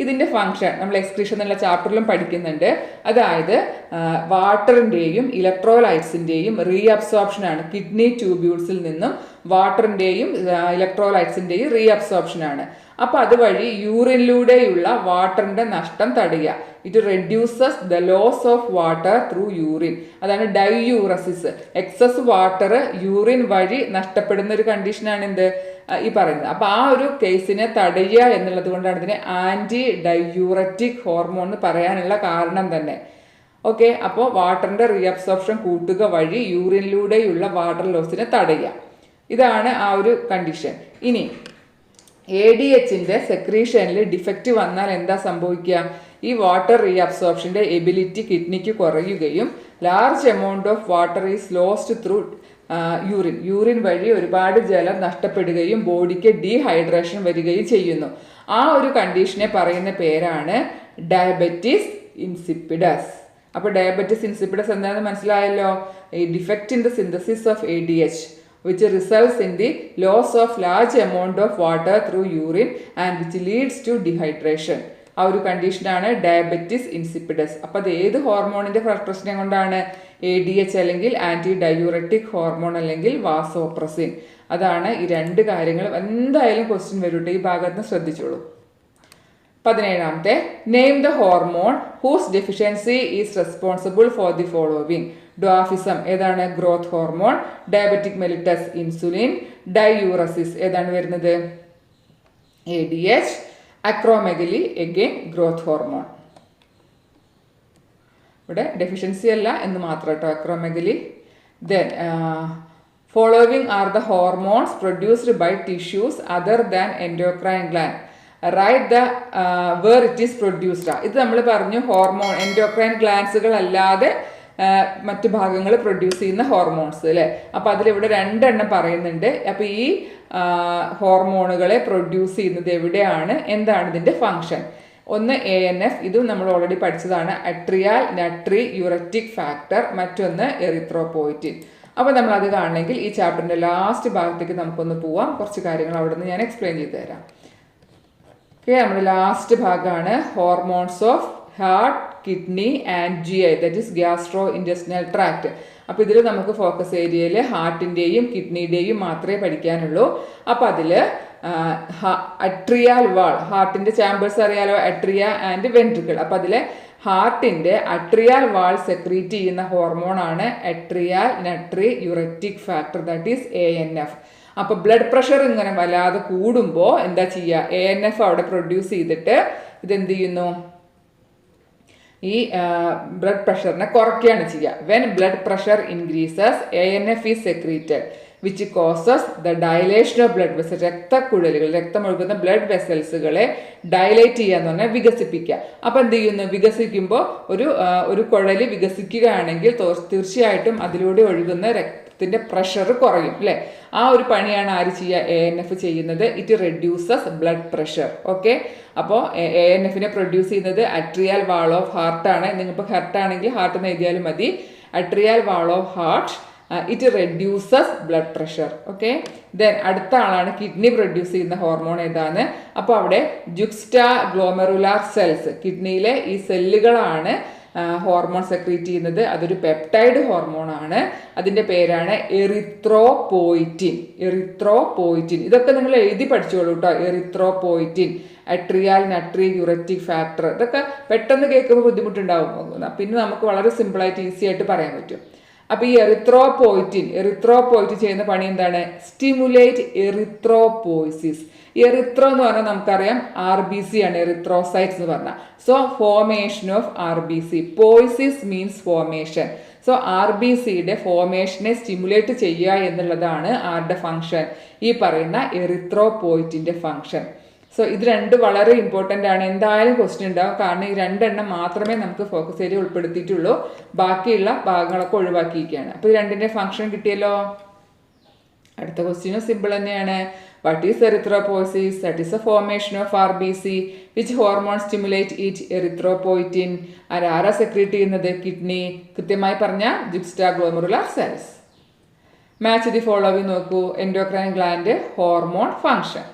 ഇതിൻ്റെ ഫംഗ്ഷൻ നമ്മൾ എക്സ്ക്രീഷൻ എന്നുള്ള ചാപ്റ്ററിലും പഠിക്കുന്നുണ്ട്. അതായത് വാട്ടറിൻ്റെയും ഇലക്ട്രോലൈറ്റ്സിൻ്റെയും റീഅബ്സോർപ്ഷനാണ്. കിഡ്നി ട്യൂബ്യൂൾസിൽ നിന്നും വാട്ടറിൻ്റെയും ഇലക്ട്രോലൈറ്റ്സിൻ്റെയും റീഅബ്സോർപ്ഷനാണ്. അപ്പോൾ അതുവഴി യൂറിനിലൂടെയുള്ള വാട്ടറിൻ്റെ നഷ്ടം തടയുക. It reduces the loss of water through urine. അതാണ് ഡൈയൂറസിസ്. എക്സസ് വാട്ടർ യൂറിൻ വഴി നഷ്ടപ്പെടുന്ന ഒരു കണ്ടീഷനാണ് എന്ത് ഈ പറയുന്നത്. അപ്പോൾ ആ ഒരു കേസിനെ തടയുക എന്നുള്ളത് കൊണ്ടാണ് ഇതിനെ ആൻറ്റി ഡയൂററ്റിക് ഹോർമോൺ എന്ന് പറയാനുള്ള കാരണം തന്നെ. ഓക്കെ, അപ്പോൾ വാട്ടറിൻ്റെ റീഅബ്സോർപ്ഷൻ കൂട്ടുക വഴി യൂറിനിലൂടെയുള്ള വാട്ടർ ലോസിനെ തടയുക. ഇതാണ് ആ ഒരു കണ്ടീഷൻ. ഇനി ADHൻ്റെ സെക്രീഷനിൽ ഡിഫക്റ്റ് വന്നാൽ എന്താ സംഭവിക്കുക? ഈ വാട്ടർ റീഅബ്സോർപ്ഷൻ്റെ എബിലിറ്റി കിഡ്നിക്ക് കുറയുകയും large amount of water is lost through urine വഴി ഒരുപാട് ജലം നഷ്ടപ്പെടുകയും ബോഡിക്ക് ഡീഹൈഡ്രേഷൻ വരികയും ചെയ്യുന്നു. ആ ഒരു കണ്ടീഷനെ പറയുന്ന പേരാണ് ഡയബറ്റിസ് ഇൻസിപ്പിഡസ്. അപ്പോൾ ഡയബറ്റിസ് ഇൻസിപ്പിഡസ് എന്താണെന്ന് മനസ്സിലായല്ലോ. ഈ defect in the synthesis of ADH which results in the loss of large amount of water through urine and which leads to dehydration. ആ ഒരു കണ്ടീഷനാണ് ഡയബറ്റിസ് ഇൻസിപ്പിഡസ്. അപ്പോൾ അത് ഏത് ഹോർമോണിൻ്റെ പ്രശ്നം കൊണ്ടാണ്? ADH അല്ലെങ്കിൽ ആൻറ്റി ഡയൂററ്റിക് ഹോർമോൺ അല്ലെങ്കിൽ വാസോപ്രസിൻ. അതാണ് ഈ 2 കാര്യങ്ങൾ. എന്തായാലും ക്വസ്റ്റ്യൻ വരൂട്ടെ, ഈ ഭാഗത്ത് ശ്രദ്ധിച്ചോളൂ. 17ാമത്തെ, name the hormone whose deficiency is responsible for the following. Dwarfism ഏതാണ്? Growth hormone. Diabetic mellitus insulin. Diuresis ഏതാണ് വരുന്നത്? ADH. Acromegaly again growth hormone. ഇവിടെ ഡെഫിഷ്യൻസി അല്ല എന്ന് മാത്രം കേട്ടോ, acromegaly. Then following are the hormones produced by tissues other than endocrine gland. Write the where it is produced. ഇത് നമ്മൾ പറഞ്ഞു ഹോർമോൺ എൻഡോക്രൈൻ ഗ്ലാൻസുകൾ അല്ലാതെ മറ്റു ഭാഗങ്ങൾ പ്രൊഡ്യൂസ് ചെയ്യുന്ന ഹോർമോൺസ് അല്ലേ. അപ്പോൾ അതിലിവിടെ 2 എണ്ണം പറയുന്നുണ്ട്. അപ്പോൾ ഈ ഹോർമോണുകളെ പ്രൊഡ്യൂസ് ചെയ്യുന്നത് എവിടെയാണ്, എന്താണ് ഇതിൻ്റെ ഫങ്ഷൻ? ഒന്ന് ANF, ഇതും നമ്മൾ ഓൾറെഡി പഠിച്ചതാണ്, അട്രിയാൽ നട്രി യൂററ്റിക് ഫാക്ടർ. മറ്റൊന്ന് എറിത്രോപോയിറ്റിൻ. അപ്പോൾ നമ്മൾ അത് കാണണമെങ്കിൽ ഈ ചാപ്റ്ററിൻ്റെ ലാസ്റ്റ് ഭാഗത്തേക്ക് നമുക്കൊന്ന് പോവാം. കുറച്ച് കാര്യങ്ങൾ അവിടെ നിന്ന് ഞാൻ എക്സ്പ്ലെയിൻ ചെയ്ത് തരാം. ഓക്കെ, നമ്മുടെ ലാസ്റ്റ് ഭാഗമാണ് hormones of heart, kidney and GI, that is gastrointestinal tract. അപ്പോൾ ഇതിൽ നമുക്ക് ഫോക്കസ് ഏരിയയിൽ ഹാർട്ടിൻ്റെയും കിഡ്നിയുടെയും മാത്രമേ പഠിക്കാനുള്ളൂ. അപ്പോൾ അതിൽ അട്രിയാൽ വാൾ, ഹാർട്ടിൻ്റെ ചാമ്പേഴ്സ് അറിയാലോ, അട്രിയ ആൻഡ് വെൻട്രിക്കിൾ. അപ്പോൾ അതിലെ ഹാർട്ടിൻ്റെ അട്രിയാൽ വാൾ സെക്രീറ്റ് ചെയ്യുന്ന ഹോർമോണാണ് അട്രിയാൽ നട്രി യൂററ്റിക് ഫാക്ടർ, ദാറ്റ് ഈസ് ANF. അപ്പോൾ ബ്ലഡ് പ്രഷർ ഇങ്ങനെ വല്ലാതെ കൂടുമ്പോൾ എന്താ ചെയ്യുക? ANF അവിടെ പ്രൊഡ്യൂസ് ചെയ്തിട്ട് ഇതെന്ത് ചെയ്യുന്നു? ഈ ബ്ലഡ് പ്രഷറിനെ കുറയ്ക്കുകയാണ് ചെയ്യുക. When blood pressure increases ANF is secreted which causes the dilation of blood vessel. രക്തക്കുഴലുകൾ, രക്തമൊഴുകുന്ന ബ്ലഡ് വെസൽസുകളെ ഡയലേറ്റ് ചെയ്യുക എന്ന് പറഞ്ഞാൽ വികസിപ്പിക്കുക. അപ്പോൾ എന്ത് ചെയ്യുന്നു? വികസിക്കുമ്പോൾ ഒരു കുഴൽ വികസിക്കുകയാണെങ്കിൽ തീർച്ചയായിട്ടും അതിലൂടെ ഒഴുകുന്ന രക്തത്തിൻ്റെ പ്രഷർ കുറയും അല്ലേ. ആ ഒരു പണിയാണ് ആര് ചെയ്യുക? ANF ചെയ്യുന്നത്. It reduces blood pressure. Okay, അപ്പോൾ ANFനെ പ്രൊഡ്യൂസ് ചെയ്യുന്നത് അട്രിയാൽ വാൾ ഓഫ് ഹാർട്ടാണ്. നിങ്ങളിപ്പോൾ ഹാർട്ടാണെങ്കിൽ ഹാർട്ട് എന്ന് എഴുതിയാലും മതി. Atrial wall of heart, it reduces blood pressure. Okay, then അടുത്ത ആളാണ് കിഡ്നി പ്രൊഡ്യൂസ് ചെയ്യുന്ന ഹോർമോൺ ഏതാണ്? അപ്പോൾ അവിടെ ജുക്സ്റ്റാ ഗ്ലോമെറുലാർ സെൽസ്, കിഡ്നിയിലെ ഈ സെല്ലുകളാണ് ഹോർമോൺ സെക്രീറ്റ് ചെയ്യുന്നത്. അതൊരു പെപ്റ്റൈഡ് ഹോർമോണാണ്. അതിൻ്റെ പേരാണ് എറിത്രോപോയിറ്റിൻ. എറിത്രോപോയിറ്റിൻ ഇതൊക്കെ നിങ്ങൾ എഴുതി പഠിച്ചോളൂ കേട്ടോ. എറിത്രോപോയിറ്റിൻ, അട്രിയാൽ നട്രി യുററ്റിക് ഫാക്ടർ, ഇതൊക്കെ പെട്ടെന്ന് കേൾക്കുമ്പോൾ ബുദ്ധിമുട്ടുണ്ടാവും. പിന്നെ നമുക്ക് വളരെ സിമ്പിളായിട്ട് ഈസി ആയിട്ട് പറയാൻ പറ്റും. അപ്പോൾ ഈ എറിത്രോപോയിറ്റിൻ ചെയ്യുന്ന പണി എന്താണ്? Stimulate erythropoiesis. എറിത്രോ എന്ന് പറഞ്ഞാൽ നമുക്കറിയാം RBC ആണ്, എറിത്രോസൈറ്റ്സ് എന്ന് പറഞ്ഞാൽ. So formation of RBC. Poiesis means formation. So RBCയുടെ ഫോർമേഷനെ സ്റ്റിമുലേറ്റ് ചെയ്യുക എന്നുള്ളതാണ് ആരുടെ ഫംഗ്ഷൻ? ഈ പറയുന്ന എറിത്രോപോയിറ്റിന്റെ ഫംഗ്ഷൻ. സോ ഇത് രണ്ട് വളരെ ഇമ്പോർട്ടൻ്റ് ആണ്. എന്തായാലും ക്വസ്റ്റ്യൻ ഉണ്ടാവും. കാരണം ഈ രണ്ടെണ്ണം മാത്രമേ നമുക്ക് ഫോക്കസ് ഏരിയ ഉൾപ്പെടുത്തിയിട്ടുള്ളൂ. ബാക്കിയുള്ള ഭാഗങ്ങളൊക്കെ ഒഴിവാക്കിയിരിക്കുകയാണ്. അപ്പോൾ ഈ രണ്ടിൻ്റെ ഫംഗ്ഷൻ കിട്ടിയല്ലോ. അടുത്ത ക്വസ്റ്റ്യനും സിമ്പിൾ തന്നെയാണ്. What is erythropoiesis? That is A formation of RBC. Which hormone stimulate it? Erythropoietin. ആരാ സെക്രീറ്റ് ചെയ്യുന്നത്? കിഡ്നി. കൃത്യമായി പറഞ്ഞാൽ ജുക്സ്റ്റാഗ്ലോമറുലർ സെൽസ്. മാച്ച് ദി ഫോളോവിങ് നോക്കൂ. Endocrine gland, hormone, function.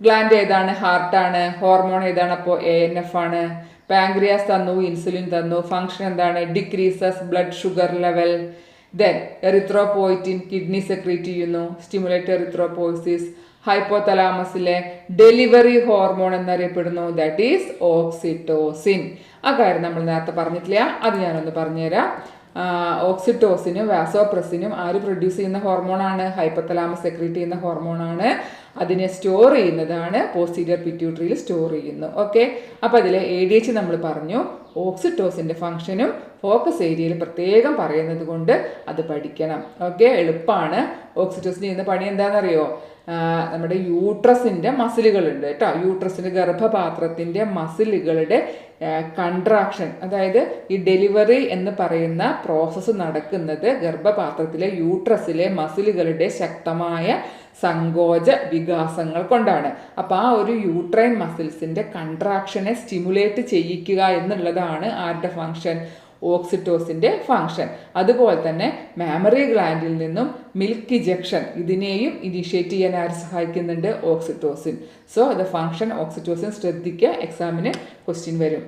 Gland ഏതാണ്? ഹാർട്ടാണ്. ഹോർമോൺ ഏതാണ്? അപ്പോൾ ANF ആണ്. പാങ്ക്രിയാസ് തന്നു, ഇൻസുലിൻ തന്നു. ഫംഗ്ഷൻ എന്താണ്? Decreases blood sugar level. Then erythropoietin kidney secrete ചെയ്യുന്നു, സ്റ്റിമുലേറ്റ് എറിത്രോപോയിസിസ്. ഹൈപ്പോതലാമസിലെ ഡെലിവറി ഹോർമോൺ എന്നറിയപ്പെടുന്നു, ദാറ്റ് ഈസ് ഓക്സിറ്റോസിൻ. ആ കാര്യം നമ്മൾ നേരത്തെ പറഞ്ഞിട്ടില്ല, അത് ഞാനൊന്ന് പറഞ്ഞുതരാം. ഓക്സിറ്റോസിനും വാസോപ്രസിനും ആര് പ്രൊഡ്യൂസ് ചെയ്യുന്ന ഹോർമോണാണ്? ഹൈപ്പോതലാമസ് സെക്രീറ്റ് ചെയ്യുന്ന ഹോർമോണാണ്. അതിനെ സ്റ്റോർ ചെയ്യുന്നതാണ് പോസ്റ്റീരിയർ പിറ്റ്യൂട്ടറിയിൽ സ്റ്റോർ ചെയ്യുന്നു. ഓക്കെ, അപ്പോൾ അതിൽ ADH നമ്മൾ പറഞ്ഞു. ഓക്സിറ്റോസിൻ്റെ ഫംഗ്ഷനും ഫോക്കസ് ഏരിയയിൽ പ്രത്യേകം പറയുന്നത് കൊണ്ട് അത് പഠിക്കണം. ഓക്കെ, എളുപ്പമാണ്. ഓക്സിറ്റോസിൻ ചെയ്യുന്ന പണി എന്താണെന്നറിയോ? നമ്മുടെ യൂട്രസിൻ്റെ മസിലുകളുണ്ട് കേട്ടോ. യൂട്രസിൻ്റെ ഗർഭപാത്രത്തിൻ്റെ മസിലുകളുടെ കൺട്രാക്ഷൻ, അതായത് ഈ ഡെലിവറി എന്ന് പറയുന്ന പ്രോസസ്സ് നടക്കുന്നത് ഗർഭപാത്രത്തിലെ യൂട്രസിലെ മസിലുകളുടെ ശക്തമായ സങ്കോച വികാസങ്ങൾ കൊണ്ടാണ്. അപ്പോൾ ആ ഒരു യൂട്രൈൻ മസിൽസിൻ്റെ കൺട്രാക്ഷനെ സ്റ്റിമുലേറ്റ് ചെയ്യിക്കുക എന്നുള്ളതാണ് ആരുടെ ഫംഗ്ഷൻ? ഓക്സിറ്റോസിൻ്റെ ഫംഗ്ഷൻ. അതുപോലെ തന്നെ മാമറി ഗ്ലാൻഡിൽ നിന്നും മിൽക്ക് ഇജക്ഷൻ, ഇതിനെയും ഇനിഷ്യേറ്റ് ചെയ്യാൻ ആര് സഹായിക്കുന്നുണ്ട്? Oxytocin. So the function oxytocin ശ്രദ്ധിക്കുക, എക്സാമിന് ക്വസ്റ്റ്യൻ വരും.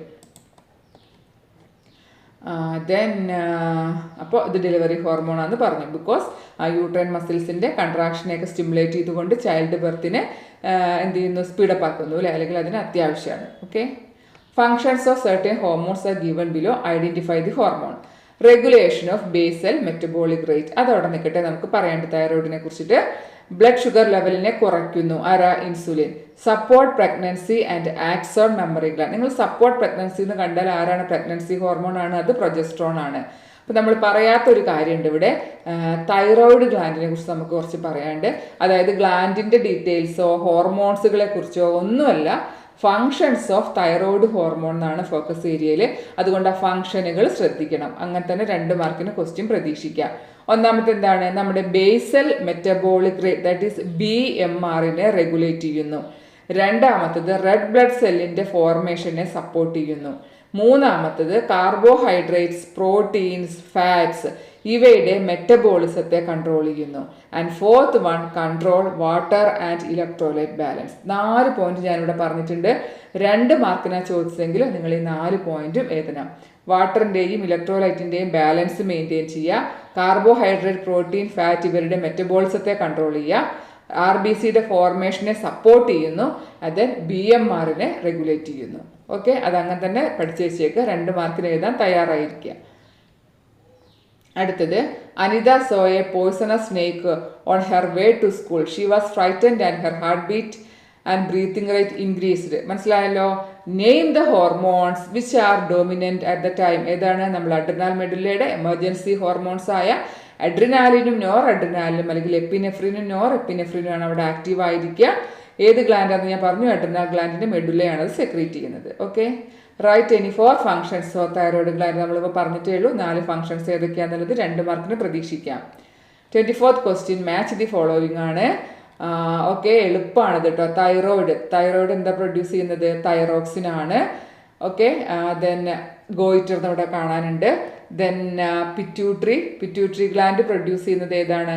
അപ്പോൾ ഇത് ഡെലിവറി ഹോർമോണാണെന്ന് പറഞ്ഞു. ബിക്കോസ് ആ യൂട്രൈൻ മസിൽസിൻ്റെ കൺട്രാക്ഷനെയൊക്കെ സ്റ്റിമുലേറ്റ് ചെയ്തുകൊണ്ട് ചൈൽഡ് ബർത്തിനെ എന്ത് ചെയ്യുന്നു? സ്പീഡപ്പ് ആക്കുന്നു അല്ലേ, അല്ലെങ്കിൽ അതിന് അത്യാവശ്യമാണ്. Okay, functions of certain hormones are given below. Identify the hormone. Regulation of basal metabolic rate. അതവിടെ നിൽക്കട്ടെ, നമുക്ക് പറയേണ്ട തൈറോയിഡിനെ കുറിച്ചിട്ട്. ബ്ലഡ് ഷുഗർ ലെവലിനെ കുറയ്ക്കുന്നു, ആരാ? Insulin. Support pregnancy and acts on memory gland. നിങ്ങൾ സപ്പോർട്ട് പ്രഗ്നൻസി എന്ന് കണ്ടാൽ ആരാണ്? പ്രഗ്നൻസി ഹോർമോൺ ആണ്, അത് പ്രൊജസ്ട്രോൺ ആണ്. അപ്പോൾ നമ്മൾ പറയാത്തൊരു കാര്യമുണ്ട് ഇവിടെ, തൈറോയിഡ് ഗ്ലാൻഡിനെ കുറിച്ച് നമുക്ക് കുറച്ച് പറയാണ്ട്. അതായത് ഗ്ലാൻഡിൻ്റെ ഡീറ്റെയിൽസോ ഹോർമോൺസുകളെ കുറിച്ചോ ഒന്നുമല്ല, ഫങ്ഷൻസ് ഓഫ് തൈറോയിഡ് ഹോർമോൺ എന്നാണ് ഫോക്കസ് ഏരിയയിൽ. അതുകൊണ്ട് ആ ഫംഗ്ഷനുകൾ ശ്രദ്ധിക്കണം. അങ്ങനെ തന്നെ 2 മാർക്കിന് ക്വസ്റ്റ്യൻ പ്രതീക്ഷിക്കാം. ഒന്നാമത്തെ എന്താണ്? നമ്മുടെ basal metabolic rate, that is BMR-നെ റെഗുലേറ്റ് ചെയ്യുന്നു. രണ്ടാമത്തത് റെഡ് ബ്ലഡ് സെല്ലിൻ്റെ ഫോർമേഷനെ സപ്പോർട്ട് ചെയ്യുന്നു. മൂന്നാമത്തത് കാർബോഹൈഡ്രേറ്റ്സ്, പ്രോട്ടീൻസ്, ഫാറ്റ്സ് ഇവയുടെ മെറ്റബോളിസത്തെ കൺട്രോൾ ചെയ്യുന്നു. And fourth one, control water and electrolyte balance. 4 point ഞാനിവിടെ പറഞ്ഞിട്ടുണ്ട്. 2 മാർക്കിനാണ് ചോദിച്ചെങ്കിൽ നിങ്ങൾ ഈ 4 പോയിന്റും എഴുതണം. വാട്ടറിൻ്റെയും ഇലക്ട്രോലൈറ്റിൻ്റെയും ബാലൻസ് മെയിൻറ്റെയിൻ ചെയ്യുക, കാർബോഹൈഡ്രേറ്റ്, പ്രോട്ടീൻ, ഫാറ്റ് ഇവരുടെ മെറ്റബോളിസത്തെ കൺട്രോൾ ചെയ്യുക, RBCയുടെ ഫോർമേഷനെ സപ്പോർട്ട് ചെയ്യുന്നു, അത് BMR-നെ റെഗുലേറ്റ് ചെയ്യുന്നു. ഓക്കെ, അതങ്ങനെ തന്നെ പഠിച്ചു വെച്ചേക്ക്. 2 മാർക്കിന് എഴുതാൻ തയ്യാറായിരിക്കുക. അടുത്തത്, Anita saw a poisonous snake on her way to school. She was frightened and her heart beat and breathing rate increased. മനസ്സിലായല്ലോ? Name the hormones which are dominant at the time. ഏതാണ്? നമ്മൾ അഡ്രിനാൽ മെഡുലയുടെ എമർജൻസി ഹോർമോൺസ് ആയ അഡ്രിനാലിനും nor അഡ്രിനാലിനും അല്ലെങ്കിൽ എപ്പിനെഫ്രിനും nor എപ്പിനെഫ്രിനും ആണ് അവിടെ active ആയിരിക്കുക. ഏത് ഗ്ലാൻഡാണെന്ന് ഞാൻ പറഞ്ഞു? അഡ്രിനാൽ ഗ്ലാൻഡിൻ്റെ മെഡുലയാണ് അത് സെക്രീറ്റ് ചെയ്യുന്നത്. Okay, write any 4 functions of thyroid gland. നമ്മളിപ്പോൾ പറഞ്ഞിട്ടേ ഉള്ളൂ. 4 ഫംഗ്ഷൻസ് ഏതൊക്കെയാണെന്നുള്ളത് 2 മാർക്കിന് പ്രതീക്ഷിക്കാം. 24th question, match the following ആണ്. ഓക്കെ, എളുപ്പമാണ് കേട്ടോ. തൈറോയിഡ് എന്താ പ്രൊഡ്യൂസ് ചെയ്യുന്നത്? തൈറോക്സിൻ ആണ്. ഓക്കെ, ദെൻ ഗോയിറ്റർ ഇവിടെ കാണാനുണ്ട്. ദെൻ പിറ്റ്യൂട്ടറി ഗ്ലാൻഡ് പ്രൊഡ്യൂസ് ചെയ്യുന്നത് ഏതാണ്?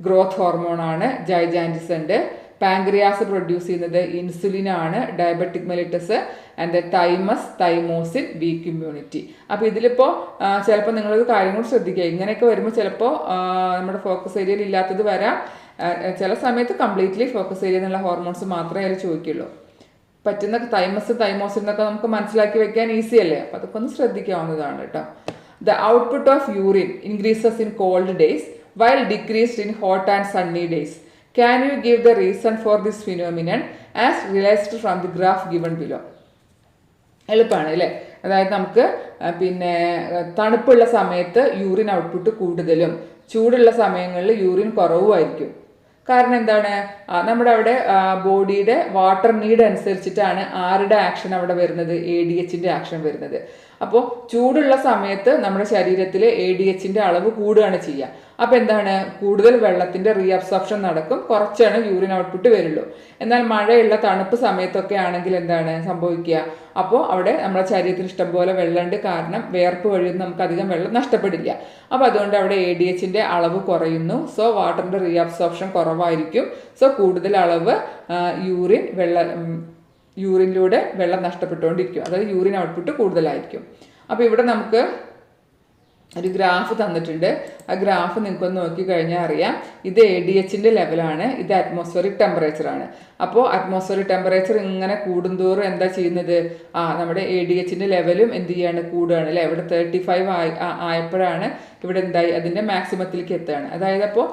ഗ്രോത്ത് ഹോർമോൺ ആണ്. ജൈജാൻറ്റിസ് ഉണ്ട്. പാങ്ക്രിയാസ് പ്രൊഡ്യൂസ് ചെയ്യുന്നത് ഇൻസുലിനാണ്, diabetic mellitus and thymus thymosin weak immunity. അപ്പോൾ ഇതിലിപ്പോൾ ചിലപ്പോൾ നിങ്ങളൊരു കാര്യം കൂടി ശ്രദ്ധിക്കുക. ഇങ്ങനെയൊക്കെ വരുമ്പോൾ ചിലപ്പോൾ നമ്മുടെ ഫോക്കസ് ഏരിയയിൽ ഇല്ലാത്തത് വരാം. ചില സമയത്ത് കംപ്ലീറ്റ്ലി ഫോക്കസ് ഏരിയ എന്നുള്ള ഹോർമോൺസ് മാത്രമേ അതിൽ ചോദിക്കുള്ളൂ. പറ്റുന്ന തൈമസ് തൈമോസിൻ എന്നൊക്കെ നമുക്ക് മനസ്സിലാക്കി വെക്കാൻ ഈസി അല്ലേ? അപ്പോൾ അതൊക്കെ ഒന്ന് ശ്രദ്ധിക്കാവുന്നതാണ് കേട്ടോ. The output of urine increases in called days while decreased in hot and sunny days. Can you give the reason for this phenomenon as realized from the graph given below? എളുപ്പമാണ് അല്ലേ? അതായത് നമുക്ക് പിന്നെ തണുപ്പുള്ള സമയത്ത് യൂറിൻ ഔട്ട്പുട്ട് കൂടുതലും ചൂടുള്ള സമയങ്ങളിൽ യൂറിൻ കുറവുമായിരിക്കും. കാരണം എന്താണ്? നമ്മുടെ അവിടെ ബോഡിയുടെ വാട്ടർ നീഡ് അനുസരിച്ചിട്ടാണ് ആരുടെ ആക്ഷൻ അവിടെ വരുന്നത്? ADHന്റെ ആക്ഷൻ വരുന്നത്. അപ്പോൾ ചൂടുള്ള സമയത്ത് നമ്മുടെ ശരീരത്തിൽ ADHന്റെ അളവ് കൂടുകയാണ് ചെയ്യുക. അപ്പോൾ എന്താണ്? കൂടുതൽ വെള്ളത്തിന്റെ റീഅബ്സോർപ്ഷൻ നടക്കും, കുറച്ചാണ് യൂറിൻ ഔട്ട്പുട്ട് വരുള്ളൂ. എന്നാൽ മഴയുള്ള തണുപ്പ് സമയത്തൊക്കെ ആണെങ്കിൽ എന്താണ് സംഭവിക്കുക? അപ്പോൾ അവിടെ നമ്മുടെ ശരീരത്തിൽ ഇഷ്ടംപോലെ വെള്ളമുണ്ട്, കാരണം വേർപ്പ് വഴിയൊന്നും നമുക്ക് അധികം വെള്ളം നഷ്ടപ്പെടില്ല. അപ്പോൾ അതുകൊണ്ട് അവിടെ ADHന്റെ അളവ് കുറയുന്നു. സോ വാട്ടറിന്റെ റീഅബ്സോർപ്ഷൻ കുറവായിരിക്കും. സോ കൂടുതൽ അളവ് യൂറിനിലൂടെ വെള്ളം നഷ്ടപ്പെട്ടുകൊണ്ടിരിക്കും. അതായത് യൂറിൻ ഔട്ട്പുട്ട് കൂടുതലായിരിക്കും. അപ്പോൾ ഇവിടെ നമുക്ക് ഒരു ഗ്രാഫ് തന്നിട്ടുണ്ട്. ആ ഗ്രാഫ് നിങ്ങൾക്കൊന്ന് നോക്കിക്കഴിഞ്ഞാൽ അറിയാം. ഇത് ADHന്റെ ലെവലാണ്, ഇത് അറ്റ്മോസ്ഫിയറിക് ടെമ്പറേച്ചറാണ്. അപ്പോൾ അറ്റ്മോസ്ഫിയറിക് ടെമ്പറേച്ചർ ഇങ്ങനെ കൂടുന്തോറും എന്താ ചെയ്യുന്നത്? നമ്മുടെ ADHന്റെ ലെവലും എന്ത് ചെയ്യാണ്? കൂടുകയാണ് അല്ലേ? ഇവിടെ 35 ആയപ്പോഴാണ് ഇവിടെ എന്തായി? അതിൻ്റെ മാക്സിമത്തിലേക്ക് എത്തുകയാണ്. അതായത് അപ്പോൾ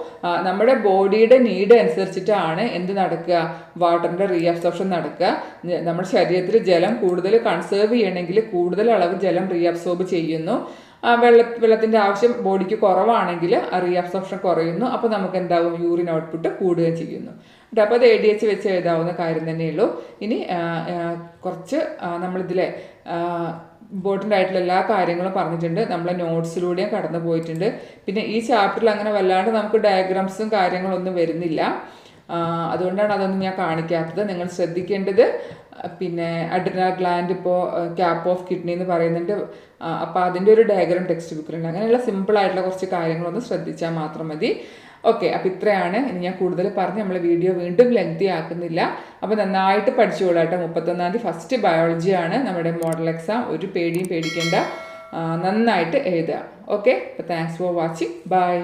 നമ്മുടെ ബോഡിയുടെ നീഡ് അനുസരിച്ചിട്ടാണ് എന്ത് നടക്കുക? വാട്ടറിൻ്റെ റീഅബ്സോർപ്ഷൻ നടക്കുക. നമ്മുടെ ശരീരത്തിൽ ജലം കൂടുതൽ കൺസേർവ് ചെയ്യണമെങ്കിൽ കൂടുതൽ അളവ് ജലം റീഅബ്സോർബ് ചെയ്യുന്നു. വെള്ളത്തിൻ്റെ ആവശ്യം ബോഡിക്ക് കുറവാണെങ്കിൽ റീഅബ്സോർപ്ഷൻ കുറയുന്നു. അപ്പോൾ നമുക്ക് എന്താവും? യൂറിൻ ഔട്ട്പുട്ട് കൂടുകയും ചെയ്യുന്നു. അപ്പോൾ അത് ADH വെച്ച് എഴുതാവുന്ന കാര്യം തന്നെയുള്ളൂ. ഇനി കുറച്ച് നമ്മളിതിലെ ഇമ്പോർട്ടൻ്റ് ആയിട്ടുള്ള എല്ലാ കാര്യങ്ങളും പറഞ്ഞിട്ടുണ്ട്. നമ്മളെ നോട്ട്സിലൂടെയും കടന്നു പോയിട്ടുണ്ട്. പിന്നെ ഈ ചാപ്റ്ററിൽ അങ്ങനെ വല്ലാണ്ട് നമുക്ക് ഡയഗ്രാംസും കാര്യങ്ങളൊന്നും വരുന്നില്ല. അതുകൊണ്ടാണ് അതൊന്നും ഞാൻ കാണിക്കാത്തത്. നിങ്ങൾ ശ്രദ്ധിക്കേണ്ടത് പിന്നെ അഡ്രിനൽ ഗ്ലാൻഡ് ഇപ്പോൾ ക്യാപ്പ് ഓഫ് കിഡ്നി എന്ന് പറയുന്നുണ്ട്. അപ്പോൾ അതിൻ്റെ ഒരു ഡയഗ്രാം ടെക്സ്റ്റ് ബുക്കിലുണ്ട്. അങ്ങനെയുള്ള സിമ്പിൾ ആയിട്ടുള്ള കുറച്ച് കാര്യങ്ങളൊന്ന് ശ്രദ്ധിച്ചാൽ മാത്രം മതി. ഓക്കെ, അപ്പോൾ ഇത്രയാണ്. ഇനി ഞാൻ കൂടുതൽ പറഞ്ഞ് നമ്മളെ വീഡിയോ വീണ്ടും ലെങ്തി ആക്കുന്നില്ല. അപ്പോൾ നന്നായിട്ട് പഠിച്ചോളാം കേട്ടോ. 31-ാം തീയതി ഫസ്റ്റ് ബയോളജിയാണ് നമ്മുടെ മോഡൽ എക്സാം. ഒരു പേടിയും പേടിക്കേണ്ട, നന്നായിട്ട് എഴുതുക. ഓക്കെ, അപ്പോൾ താങ്ക്സ് ഫോർ വാച്ചിങ്. ബൈ.